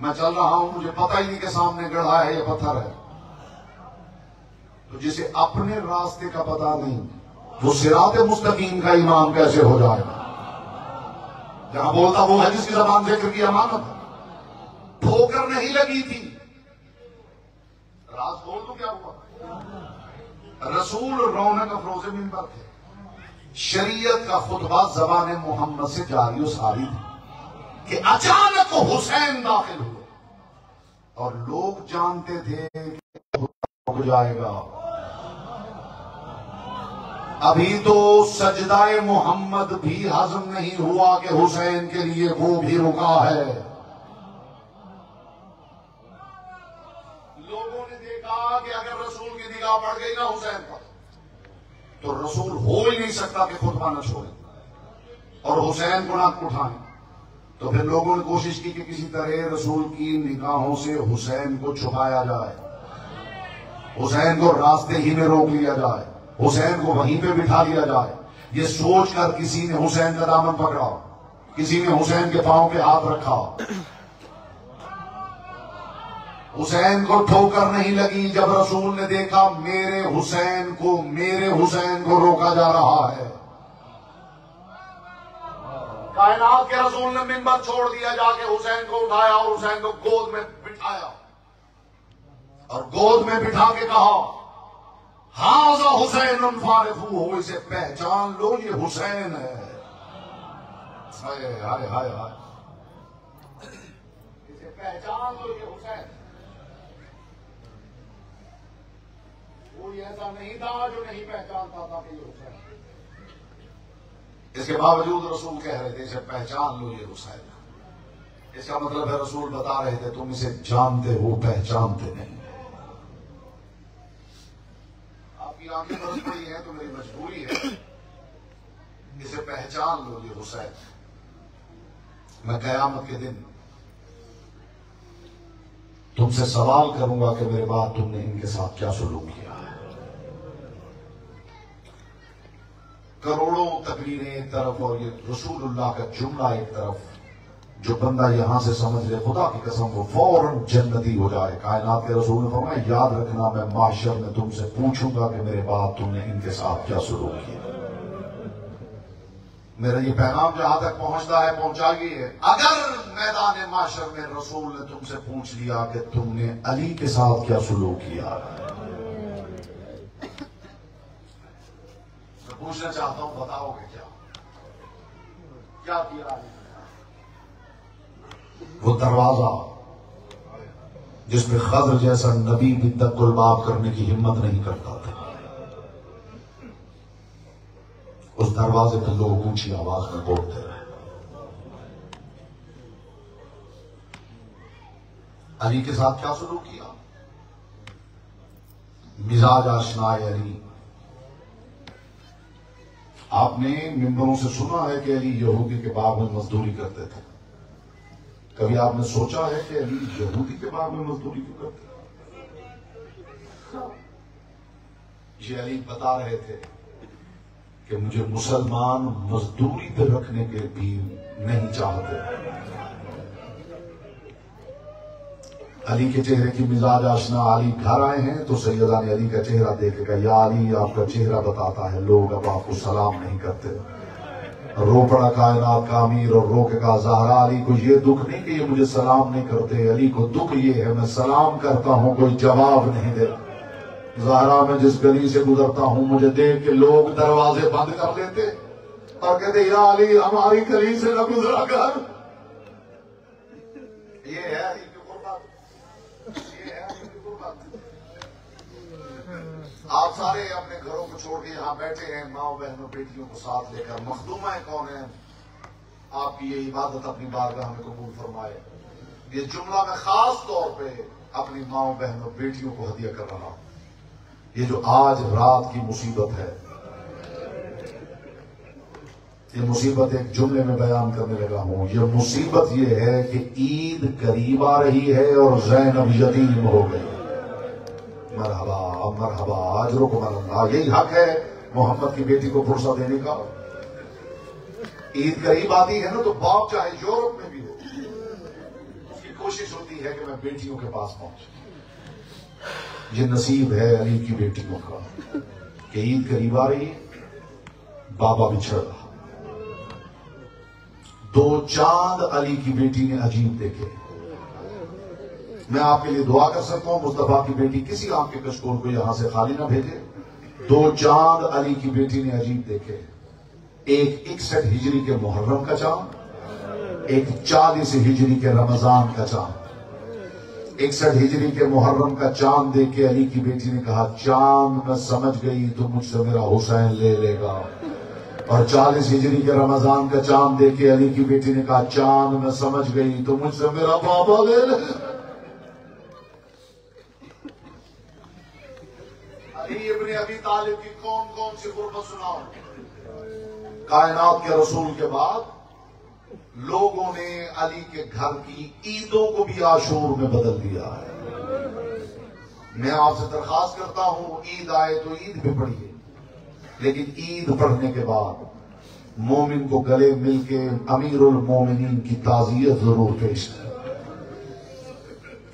मैं चल रहा हूं, मुझे पता ही नहीं कि सामने गढ़ा है या पत्थर है, तो जिसे अपने रास्ते का पता नहीं वो सिराते मुस्तकीम का इमाम कैसे हो जाएगा। जहां बोलता वो है जिसकी जबान जिक्र की अमानत। ठोकर नहीं लगी थी, राज बोल तो क्या हुआ। रसूल रौनक अफरोज मिंबर थे, शरीयत का खुतबा ज़बान मोहम्मद से जारी सारी थी कि अचानक हुसैन दाखिल हुए और लोग जानते थे कि रुक जाएगा। अभी तो सजदाए मोहम्मद भी हजम नहीं हुआ कि हुसैन के लिए वो भी रुका है। लोगों ने देखा कि अगर रसूल की निगाह पड़ गई ना हुसैन पर तो रसूल हो ही नहीं सकता कि खुतबा न छोड़े और हुसैन को नाक उठाएं। तो फिर लोगों ने कोशिश की कि किसी तरह रसूल की निगाहों से हुसैन को छुपाया जाए, हुसैन को रास्ते ही में रोक लिया जाए, हुसैन को वहीं पे बिठा लिया जाए। ये सोचकर किसी ने हुसैन का दामन पकड़ा, किसी ने हुसैन के पांव पे हाथ रखा। हुसैन को ठोकर नहीं लगी जब रसूल ने देखा मेरे हुसैन को रोका जा रहा है। कायनात के रसूल ने मिंबर छोड़ दिया, जाके हुसैन को उठाया और हुसैन को गोद में बिठाया और गोद में बिठा के कहा हाजा हुसैन फारिफू हो, इसे पहचान लो ये हुसैन है। हाय हाय हाय हाय, इसे पहचान लो ये हुसैन। कोई ऐसा नहीं था जो नहीं पहचानता था कि ये हुसैन। इसके बावजूद रसूल कह रहे थे इसे पहचान लो, ये हुसैन। इसका मतलब है रसूल बता रहे थे तुम इसे जानते हो, पहचानते नहीं। आपकी आंखें बरस पड़ी हैं तो मेरी मजबूरी है, इसे पहचान लो, ये हुसैन। मैं कयामत के दिन तुमसे सवाल करूंगा कि मेरे बाद तुमने इनके साथ क्या सुलूक किया है। करोड़ों तकरीरें एक तरफ और ये रसूलुल्लाह का जुमला एक तरफ, जो बंदा यहां से समझ ले खुदा की कसम वो फौरन जन्नती हो जाए। कायनात के रसूल ने फरमाया याद रखना मैं माशर में तुमसे पूछूंगा कि मेरे बाद तुमने इनके साथ क्या सुलूक किया। मेरा ये पैगाम जहां तक पहुंचता है पहुंचाइए। अगर मैदान माशर में रसूल ने तुमसे पूछ लिया कि तुमने अली के साथ क्या सुलूक किया, मैं पूछना चाहता हूं बताओगे क्या किया अली? वो दरवाजा जिसमें खज़र जैसा नबी भी तक गुलबाब करने की हिम्मत नहीं करता था, उस दरवाजे पर लोग ऊंची आवाज में बोलते रहे। अली के साथ क्या शुरू किया? मिजाज आशनाए अली। आपने मिंबरों से सुना है कि अली यहूदी के बाग में मजदूरी करते थे। कभी आपने सोचा है कि अली यहूदी के बाग में मजदूरी क्यों करते? ये अली बता रहे थे कि मुझे मुसलमान मजदूरी पे रखने के भी नहीं चाहते। अली के चेहरे की मिजाज आशना। अली घर आए हैं तो सैयदा ने अली का चेहरा देखेगा, या अली आपका चेहरा बताता है लोग अब आपको सलाम नहीं करते। रो पड़ा कायनात का अमीर और रो के कहा ज़हरा अली को ये दुख नहीं कि ये मुझे सलाम नहीं करते, अली को दुख ये है मैं सलाम करता हूं कोई जवाब नहीं दे। ज़हरा में जिस गली से गुजरता हूं मुझे देख के लोग दरवाजे बंद कर देते और कहते या अली हमारी गली से न गुजरा कर। ये है अली की गुर्बत, ये है अली की गुर्बत। आप सारे अपने घरों को छोड़ के यहाँ बैठे हैं, माओ बहनों बेटियों को साथ लेकर। मखदूमा कौन है? आपकी ये इबादत अपनी बारगाह में कबूल फरमाए। ये जुमला मैं खास तौर पे अपनी माओ बहनों बेटियों को हदिया कर रहा हूं। ये जो आज रात की मुसीबत है, ये मुसीबत एक जुमले में बयान करने लगा हूं। ये मुसीबत ये है कि ईद करीब आ रही है और ज़ैनब यतीम हो गई। मरहबा मरहबा अजरो को मरहबा, यही हक है मोहम्मद की बेटी को फुर्सत देने का। ईद करीब आती है ना तो बाप चाहे यूरोप में भी हो, उसकी कोशिश होती है कि मैं बेटियों के पास पहुंचूं। ये नसीब है अली की बेटियों का कि ईद करीब आ रही है, बाबा बिछड़ रहा। दो चांद अली की बेटी ने अजीब देखे। मैं आपके लिए दुआ कर सकता हूं मुस्तफा की बेटी किसी आपके कशकोल को यहां से खाली ना भेजे। दो चांद अली की बेटी ने अजीब देखे। एक 61 हिजरी के मुहर्रम का चांद, एक 40 हिजरी के रमजान का चांद। 61 हिजरी के मुहर्रम का चांद देख के अली की बेटी ने कहा चांद मैं समझ गई तो मुझसे मेरा हुसैन ले लेगा। और 40 हिजरी के रमजान का चांद देख के अली की बेटी ने कहा चांद मैं समझ गई तो मुझसे मेरा बाबा ले लेगा। इब्ने अबी तालिब की कौन कौन सी गुर्बत सुनाओ। कायनात के रसूल के बाद लोगों ने अली के घर की ईदों को भी आशूर में बदल दिया है। मैं आपसे दरखास्त करता हूं ईद आए तो ईद भी पढ़िए, लेकिन ईद पढ़ने के बाद मोमिन को गले मिलके अमीरुल मोमिनीन की ताज़ियत जरूर पेश है।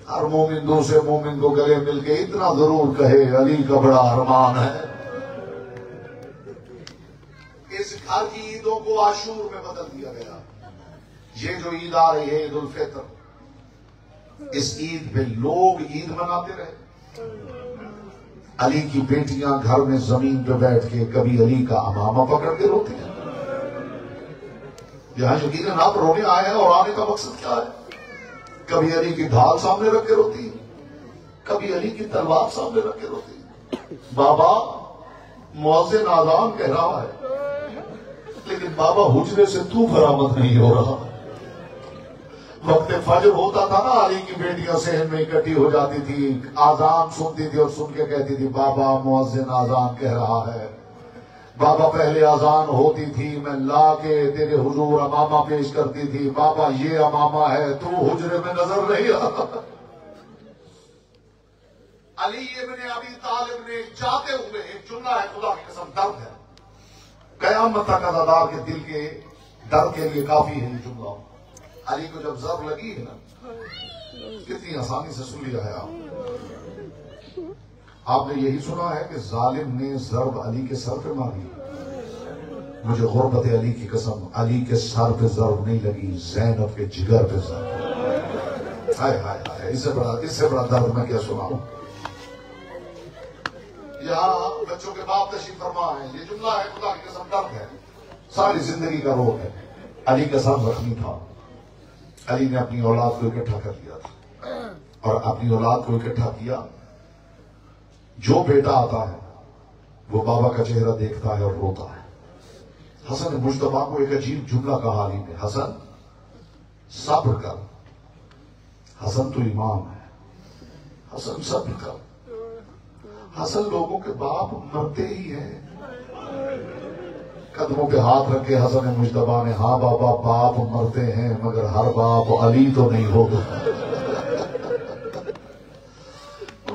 हर मोमिन दूसरे मोमिन को गले मिलके इतना जरूर कहे अली का बड़ा अरमान है। इस घर की ईदों को आशूर में बदल दिया गया। ये जो ईद आ रही है ईद उल फित्र, इस ईद पे लोग ईद मनाते रहे। अली की बेटियां घर में जमीन पे बैठ के कभी अली का अमामा पकड़ के रोती हैं। यहां यकीनन आप रोने आए हैं और आने का मकसद क्या है? कभी अली की ढाल सामने रख के रोती, कभी अली की तलवार सामने रख के रोती। बाबा मुअज्जिन आज़ान कह रहा है, लेकिन बाबा हुजरे से तू बरामद नहीं हो रहा। वक्त फजर होता था ना, अली की बेटियां सहन में इकट्ठी हो जाती थी, आजान सुनती थी और सुन के कहती थी बाबा मुअज्जिन आजान कह रहा है। बाबा पहले आजान होती थी, मैं ला के तेरे हुजूर अमामा पेश करती थी, बाबा ये अमामा है, तू हुजरे में नजर नहीं आता। अली इब्न अबी तालिब ने जाते हुए, एक जुमला है खुदा की कसम दर्द है, कयामत तक अज़ादार के दिल के दर्द के लिए काफी है ये जुमला। अली को जब जब लगी है ना, कितनी आसानी से सुन लिया है आपने यही सुना है कि जालिम ने जरब अली के सर पे मारी। मुझे गुर्बत अली की कसम, अली के सर पे जरब नहीं लगी, ज़ैनब के जिगर पे जरब। हाय हाय हाय, इससे बड़ा दर्द मैं क्या सुनाऊं। यहाँ बच्चों के बाप तशरीफ फरमा है, ये जुमला है खुदा की कसम दर्द है, सारी जिंदगी का रोग है। अली का सर जख्मी था, अली ने अपनी औलाद को इकट्ठा कर लिया था और अपनी औलाद को इकट्ठा किया। जो बेटा आता है वो बाबा का चेहरा देखता है और रोता है। हसन मुश्तबा को एक अजीब जुमला कहा अली ने, हसन सब्र कर, हसन तो इमाम है, हसन सब्र कर। हसन लोगों के बाप मरते ही हैं। कदमों पे हाथ रखे हसन मुश्तबा ने, हाँ बाबा बाप मरते हैं मगर हर बाप अली तो नहीं होगा।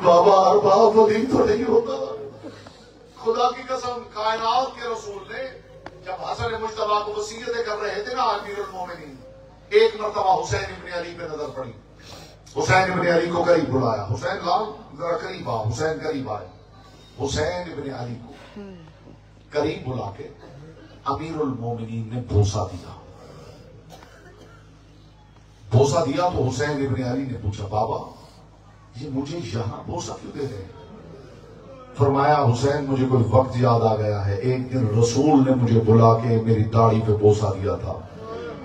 बाबा हर बाप अली तो नहीं होता। खुदा की कसम, कायनात के रसूल ने जब हसन मुश्तबा को वसीयतें कर रहे थे ना अमीरुल मोमिनीन, एक मरतबा हुसैन इब्न अली पे नजर पड़ी। हुसैन इब्न अली को करीब बुलाया, हुसैन लाल जरा करीब आ। हुसैन करीब आए, हुसैन इब्न अली को करीब बुला के अमीरुल मोमिनीन ने बोसा दिया। बोसा दिया तो हुसैन इब्न अली ने पूछा, बाबा ये मुझे यहां बोसा क्यों दे रहे हैं? फरमाया, हुसैन मुझे कोई वक्त याद आ गया है, एक दिन रसूल ने मुझे बुला के मेरी दाढ़ी पे बोसा दिया था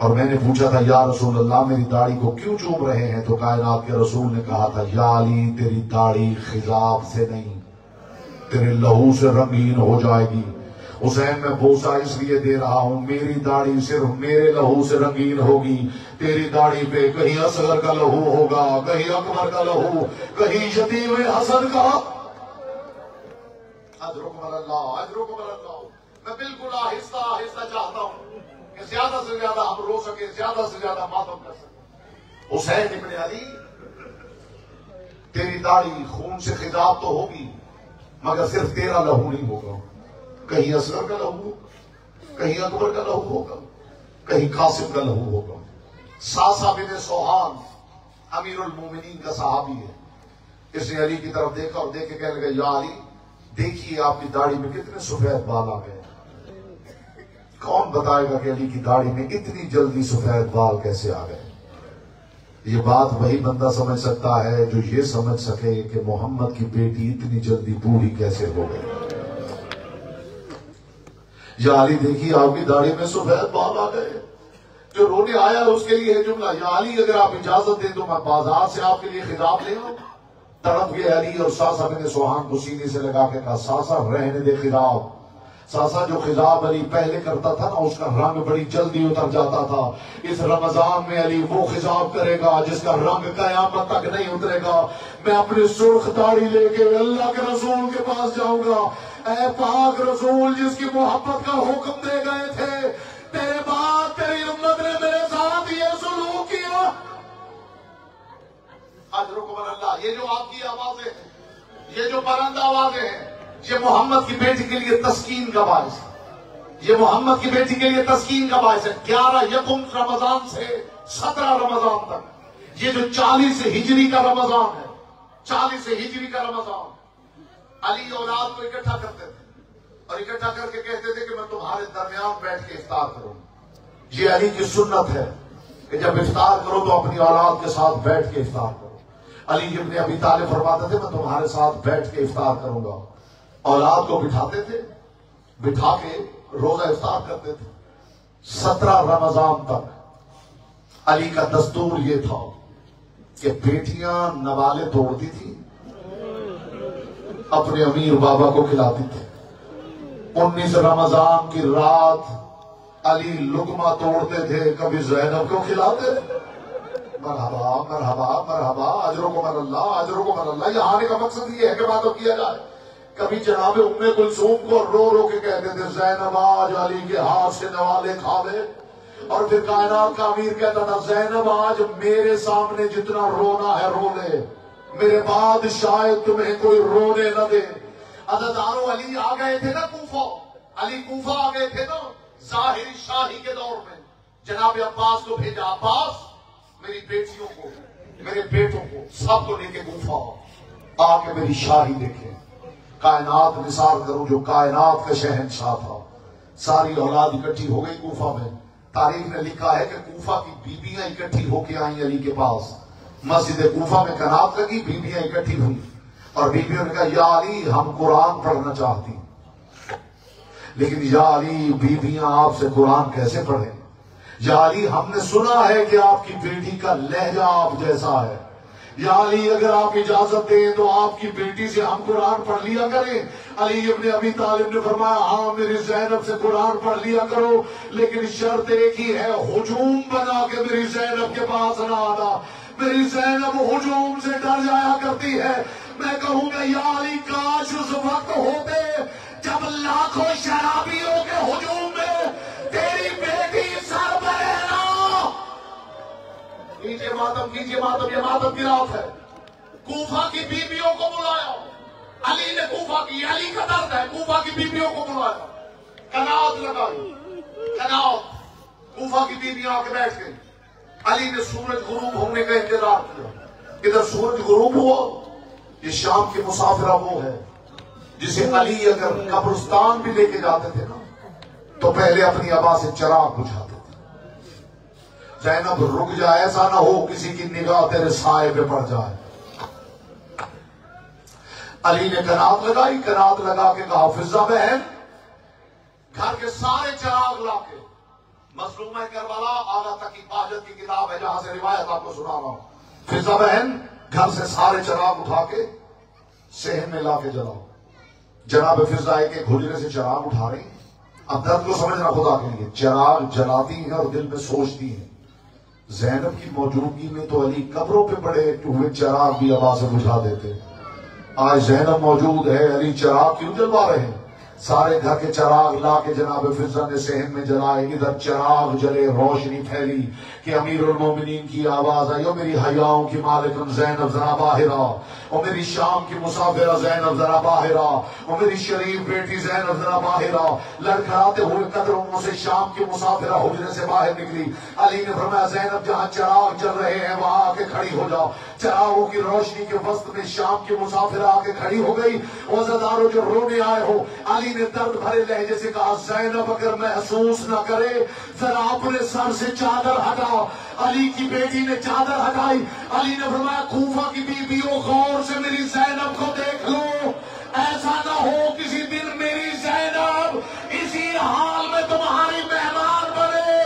और मैंने पूछा था या रसूल अल्लाह मेरी दाढ़ी को क्यों चूम रहे हैं? तो कायनात के रसूल ने कहा था, या अली तेरी दाढ़ी खिजाब से नहीं तेरे लहू से रंगीन हो जाएगी। हुसैन मैं बोसा इसलिए दे रहा हूं, मेरी दाढ़ी सिर्फ मेरे लहू से रंगीन होगी, तेरी दाढ़ी पे कहीं असगर का लहू होगा, कहीं अकबर का लहू, कहीं यतीम हसन का। अजरुकुमुल्लाह। मैं बिल्कुल आहिस्ता आहिस्ता चाहता हूं कि ज्यादा से ज्यादा हम रो सके, ज्यादा से ज्यादा मातम कर सके। हुसैन इब्न अली तेरी दाढ़ी खून से खिजाब तो होगी मगर सिर्फ तेरा लहू नहीं होगा, कहीं असगर का लहू, कहीं अकबर का लहू होगा, कहीं कासिम का लहू होगा। सासा बिन सोहान अमीरुल मोमिनीन का सहाबी है। इसने अली की तरफ देखा और देख के कहने लगा, या अली देखिए आपकी दाढ़ी में कितने सफेद बाल आ गए। कौन बताएगा कि अली की दाढ़ी में इतनी जल्दी सफेद बाल कैसे आ गए? ये बात वही बंदा समझ सकता है जो ये समझ सके कि मोहम्मद की बेटी इतनी जल्दी बूढ़ी कैसे हो गई। या अली देखिए आपकी दाढ़ी में सफेद बाल आ गए। जो रोने आया उसके लिए है जुमला, या अली अगर आप इजाजत दें तो मैं बाजार से आपके लिए खिताब ले आऊं। तड़प गए अली और सासा बिन सोहान को सीने से लगा के कहा, सासा रहने दे खिताब। सासा जो खिताब अली पहले करता था ना उसका रंग बड़ी जल्दी उतर जाता था। इस रमजान में अली वो खिताब करेगा जिसका रंग कयामत तक नहीं उतरेगा। मैं अपनी सुर्ख दाढ़ी लेके अल्लाह के रसूल के पास जाऊंगा। ऐ पाक रसूल जिसकी मोहब्बत का हुक्म दे गए थे, तेरे बाद तेरी उम्मत ने मेरे साथ ये सलूक किया। अल्लाह, ये जो आपकी आवाजें हैं, ये जो बुलंद आवाजें हैं, ये मोहम्मद की बेटी के लिए तस्कीन का बायस है। ये मोहम्मद की बेटी के लिए तस्कीन का बायस है। 11 यकुम रमजान से 17 रमजान तक ये जो 40 हिजरी का रमजान है, 40 हिजरी का रमजान, अली औलाद को इकट्ठा करते थे और इकट्ठा करके कहते थे कि मैं तुम्हारे दरमियान बैठ के इफ्तार करूंगा। ये अली की सुन्नत है कि जब इफ्तार करो तो अपनी औलाद के साथ बैठ के इफ्तार करो। अली इब्न अबी तालिब फरमाते थे मैं तुम्हारे साथ बैठ के इफ्तार करूंगा। औलाद को बिठाते थे, बिठा के रोजा इफ्तार करते थे। 17 रमजान तक अली का दस्तूर ये था कि बेटियां नवाले तोड़ती थी, अपने अमीर बाबा को खिलाती थी। 19 रमजान की रात अली लुकमा तोड़ते थे, कभी ज़ैनब को खिलाते। मरहबा मरहबा मरहबा, अजरों को मरल्ला, अजरों को मरल्ला। यहाँ आने का मकसद ये है कि बात किया जाए। कभी जनाब उम्मे कुलसूम को रो रो के कहते थे ज़ैनब आज अली के हाथ से नवाले खावे। और फिर कायनात का अमीर कहता था ज़ैनब आज मेरे सामने जितना रोना है रो ले, मेरे बाद शायद तुम्हें कोई रोने न दे। अज़ादारो अली आ गए थे ना कूफा, अली कूफा आ गए थे ना ज़ाहिरी शाही के दौर में। जनाब अब्बास को भेजा, अब्बास मेरी बेटियों को, मेरे बेटों को सबको लेके कूफा आके मेरी शाही देखे। कायनात निसार करो जो कायनात का शहंशाह था। सारी औलाद इकट्ठी हो गई कूफा में। तारीख ने लिखा है कि कूफा की बीबियां इकट्ठी होके आई अली के पास। मस्जिद कूफा में कनात लगी, बीबियां इकट्ठी हुई और बीबियों ने कहा या अली हम कुरान पढ़ना चाहती, लेकिन या अली बीबियां आपसे कुरान कैसे पढ़े? या अली हमने सुना है कि आपकी बेटी का लहजा आप जैसा है। या अली अगर आप इजाजत दें तो आपकी बेटी से हम कुरान पढ़ लिया करें। अली इब्ने अबी तालिब ने फरमाया हाँ मेरी ज़ैनब से कुरान पढ़ लिया करो, लेकिन शर्त एक ही है, हुजूम बना के मेरी ज़ैनब के पास ना आना। मेरी ज़ैनब हुजूम से डर जाया करती है। मैं कहूंगा या अली काश उस वक्त होते जब लाखों शराबियों के हुजूम में तेरी बेटी सर बने ना। नीचे मातम, नीचे मातम, ये मातम की रात है। कूफा की बीबियों को बुलाया अली ने, कूफा की, अली का दर्द है, कूफा की बीबियों को बुलाया, कनात लगाई, कनात। कूफा की बीबियां आके बैठ गई। अली ने सूरज गुरूब होने का इंतजार किया। इधर सूरज गुरूब हुआ। ये शाम की मुसाफिरा वो है जिसे अली अगर कब्रिस्तान भी लेके जाते थे ना तो पहले अपनी आबा से चिराग बुझाते थे। ज़ैनब रुक जाए, ऐसा ना हो किसी की निगाह तेरे साए पे पड़ जाए। अली ने कनात लगाई, कनात लगा के कहा फिजा बहन घर के सारे चिराग लाके, मजलूम करबला आगा तक की पाजत की किताब है जहां से रिवायत आपको सुना रहा हूं। फिजा बहन घर से सारे चिराग उठा के सहन में लाके जलाओ। जनाब फिजा एक एक हुजरे से चिराग उठा रही। अब दर्द को समझना खुदा के लिए, चिराग जलाती है और दिल में सोचती है ज़ैनब की मौजूदगी में तो अली कब्रों पे पड़े हुए चिराग भी आवाज से बुझा देते। आज ज़ैनब मौजूद है, अली चिराग क्यों जलवा रहे हैं? सारे घर के चिराग ला के जनाब फिजा ने सहन में जलाए। इधर चिराग जले, रोशनी फैली कि अमीरुल मोमिनीन की आवाज आई, ओ मेरी हयाओं की मालिकन ज़ैनब जरा बाहिर आ, ओ मेरी शाम की मुसाफिरा ज़ैनब जरा बाहिर आ, ओ मेरी शरीफ बेटी ज़ैनब जरा बाहिर आ। लड़खड़ाते हुए कदरों से शाम की मुसाफिरा हुजरे से बाहर निकली। अली ने फरमाया ज़ैनब जहां चिराग जल रहे हैं वहां आके खड़ी हो जाओ। चिरागों की रोशनी के वस्त में शाम की मुसाफिरा आके खड़ी हो गई। वज़दारों जो रोने आए हो, अली ने दर्द भरे लहजे से कहा ज़ैनब अगर महसूस न करे जरा अपने सर से चादर हटाओ। अली की बेटी ने चादर हटाई। अली ने फरमाया कूफा की बीबियों गौर से मेरी ज़ैनब को देख लो, ऐसा ना हो किसी दिन मेरी ज़ैनब इसी हाल में तुम्हारी मेहमान बने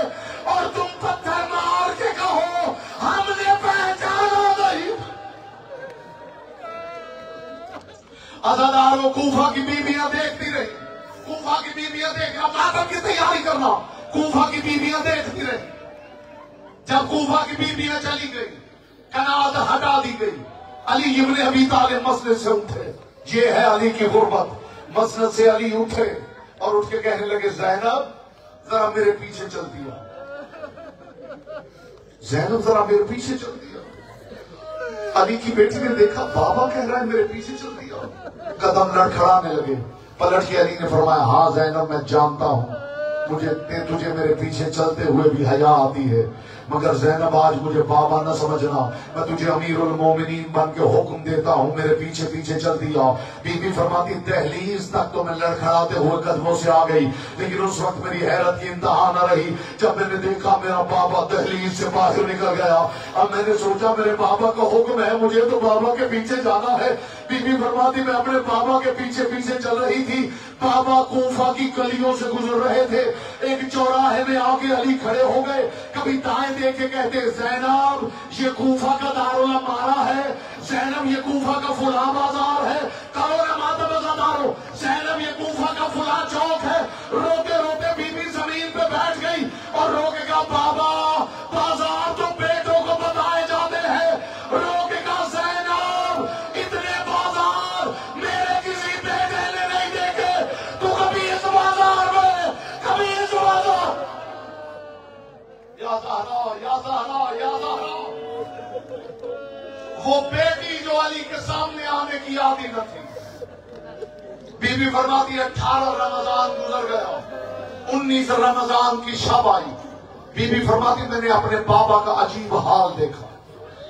और तुम पत्थर मार के कहो हमने पहचाना नहीं। अज़ादारों कूफा की बीबियां देखती रही, कूफा की बीबियां देख, मातम की तैयारी करना, कूफा की बीबियां देखती रही। जब कूफा की बीबियां चली गई, कनात हटा दी गई, अली इब्ने अबी तालिब मस्जिद से उठे। ये है अली की गुर्बत। मस्जिद से अली उठे और उठ के कहने लगे ज़ैनब जरा मेरे पीछे चल दिया, ज़ैनब जरा मेरे पीछे चल दिया। अली की बेटी ने देखा बाबा कह रहा है मेरे पीछे चल दिया। कदम लड़खड़ाने लगे। पलट के अली ने फरमाया हाँ ज़ैनब मैं जानता हूं तुझे मेरे पीछे चलते हुए भी हया आती है, मगर ज़ैनब आज मुझे बाबा न समझना, मैं तुझे अमीरुल मोमिनीन बन के हुक्म देता हूं मेरे पीछे पीछे चल दिया। बीबी फरमाती दहलीज तक तो मैं लड़खड़ाते हुए कदमों से आ गई, लेकिन उस वक्त मेरी हैरत की इंतहा न रही जब मैंने देखा मेरा बाबा दहलीज से बाहर निकल गया। अब मैंने सोचा मेरे बाबा का हुक्म है, मुझे तो बाबा के पीछे जाना है। बीबी फरमाती मैं अपने बाबा के पीछे पीछे चल रही थी। बाबा कूफा की गलियों से गुजर रहे थे। एक चौराहे में आके अली खड़े हो गए। कभी दाएं देख के कहते ज़ैनब ये कूफा का दारुल मारा है, ज़ैनब ये कूफा का फुला बाजार है, करो ना मातम ज़दारो, ज़ैनब ये कूफा का फुला चौक है। रोते रोते बीबी जमीन पे बैठ गई। या ज़हरा, या ज़हरा, या ज़हरा। वो बेटी जो अली के सामने आने की आदि न थी। बीबी फरमाती है 18 रमजान गुजर गया, 19 रमजान की शब आई। बीबी फरमाती मैंने अपने बाबा का अजीब हाल देखा।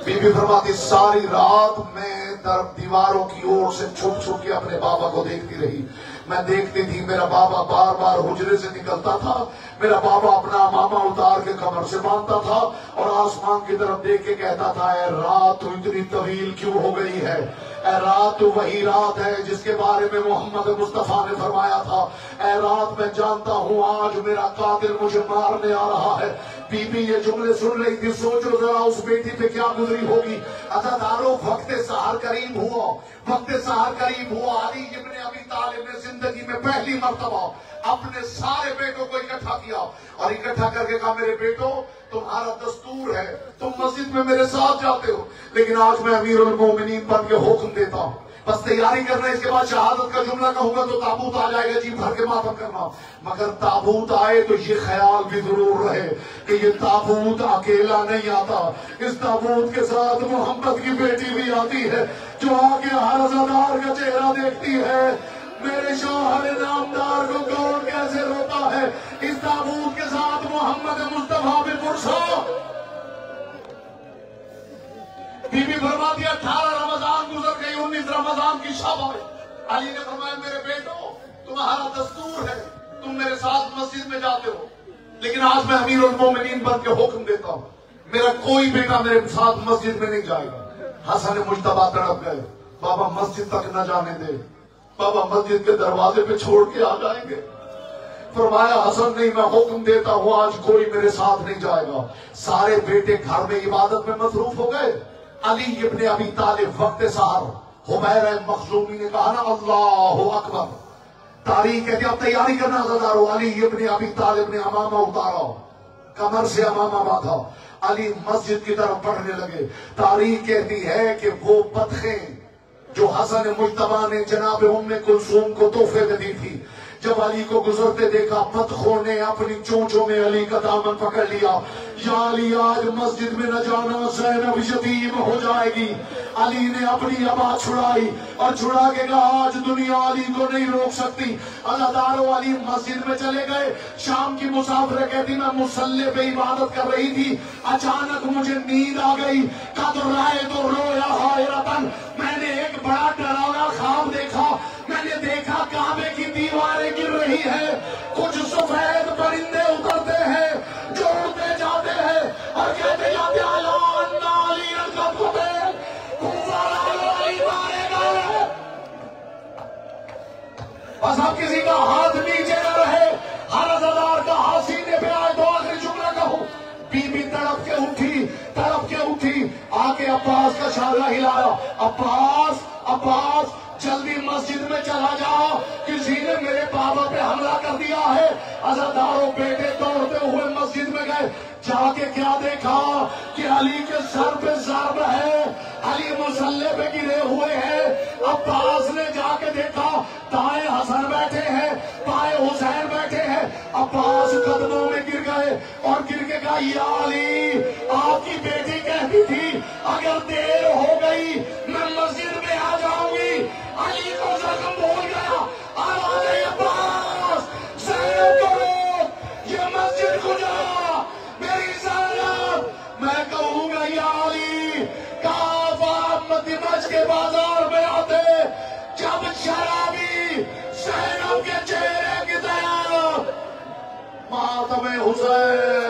बीबी फरमाती सारी रात मैं दीवारों की ओर से छुप छुप के अपने बाबा को देखती रही। मैं देखती थी मेरा बाबा बार बार हुजरे से निकलता था, मेरा बाबा अपना अमामा उतार के कमर से बांधता था और आसमान की तरफ देख के कहता था ए रात तो इतनी तवील क्यों हो गई है, ए रात तो वही रात है जिसके बारे में मोहम्मद मुस्तफा ने फरमाया था, ए रात मैं जानता हूँ आज मेरा कातिल मुझे मारने आ रहा है। बीबी ये जुमले सुन रही थी, सोचो जरा उस बेटी पे क्या गुजरी होगी। अज़ादारों वक्त सहर करीब हुआ, वक्त सहर करीब हुआ। अली इब्ने अबी तालिब ने जिंदगी में पहली मर्तबा अपने सारे बेटों को इकट्ठा किया और इकट्ठा करके कहा मेरे बेटो तुम्हारा दस्तूर है, तुम मस्जिद में मेरे साथ जाते हो, लेकिन आज मैं अमीरुल मोमिनीन बन के हुक्म देता हूँ, बस तैयारी करना, इसके बाद शहादत का जुमला कहूंगा तो ताबूत आ जाएगा, जी भर के मातम करना। मगर ताबूत आए तो ये ख्याल भी जरूर रहे कि ये ताबूत अकेला नहीं आता, इस ताबूत के साथ मोहम्मद की बेटी भी आती है जो आके हर अज़ादार का चेहरा देखती है। मेरे शौहर नामदार को कौन कैसे रोता है, इस ताबूत के साथ मोहम्मद मुस्तफा भी पुरसा। बीबी फरमाती 18 रमजान गुजर गई, 19 रमजान की शब आई। अली ने फरमाया मेरे बेटो तुम्हारा दस्तूर है, तुम मेरे साथ मस्जिद में जाते हो, लेकिन आज मैं अमीरुल मोमिनीन बन के हुक्म देता हूँ, मेरा कोई बेटा मेरे साथ मस्जिद में नहीं जाएगा। हसन मुज्तबा तड़प गए, बाबा मस्जिद तक न जाने दे, बाबा मस्जिद के दरवाजे पे छोड़ के आ जाएंगे। फरमाया हसन नहीं, मैं हुक्म देता हूँ आज कोई मेरे साथ नहीं जाएगा। सारे बेटे घर में इबादत में मसरूफ हो गए। अली इब्ने अबी तालिब वक्त सहर, हुमैरा मखजूमी ने कहा ना अल्लाहु अकबर, तारीख कहती अब तैयारी करना अज़ादारों। अली इब्ने अबी तालिब ने अमामा उतारा, कमर से अमामा बांधा, अली मस्जिद की तरफ बढ़ने लगे। तारीख कहती है कि वो बतखें जो हसन मुज्तबा ने जनाब उम्मे कुलसूम को तोहफे में दी थी, जब अली को गुजरते देखा, बतखों ने अपनी चोंचों में अली का दामन पकड़ लिया। या अली आज मस्जिद में न जाना, ज़ैनब यतीम हो जाएगी। अली ने अपनी आवाज छुड़ाई और छुड़ा के कहा आज दुनिया अली को नहीं रोक सकती। अज़ादारों अली मस्जिद में चले गए। शाम की मुसाफिर कहती मैं मुसल्ले पे इबादत कर रही थी, अचानक मुझे नींद आ गई। कद राए तो रोया हायरतन, मैंने एक बड़ा डरावना ख्वाब देखा। मैंने देखा काबे की दीवारें गिर रही है, कुछ सफेद परिंदे उतरते हैं जो उड़ते जाते हैं और कहते जाते बस अब किसी का हाथ नीचे न रहे, हर अज़ादार का हाथ सीने पे आए तो आखिरी जुमला कहूं। बीबी तड़प के उठी, आके अब्बास का शाला हिलाया, अब्बास अब्बास जल्दी मस्जिद में चला जाओ, किसी ने मेरे बाबा पे हमला कर दिया है। अज़ादारों बेटे दौड़ते हुए मस्जिद में गए, जाके क्या देखा कि अली के सर पे ज़र्ब है, अली मुसल्ले पे गिरे हुए हैं। अब्बास ने जाके देखा दाएं हसन बैठे हैं, बाएं हुसैन बैठे हैं। अब्बास कदमों में गिर गए और गिर के कहा या अली, आपकी बेटी कहती थी अगर देर हो गई मैं मस्जिद में आ जाऊंगी। अली को जख्म भूल गया, आवाज़ अब्बास ज़ैनब को रोक, ये मस्जिद को जा, मेरी ज़ैनब। मैं कहूंगा या अली, काफा दिमाग के बाजार में आते जब शराबी ज़ैनब के चेहरे की तरफ मातम हुसैन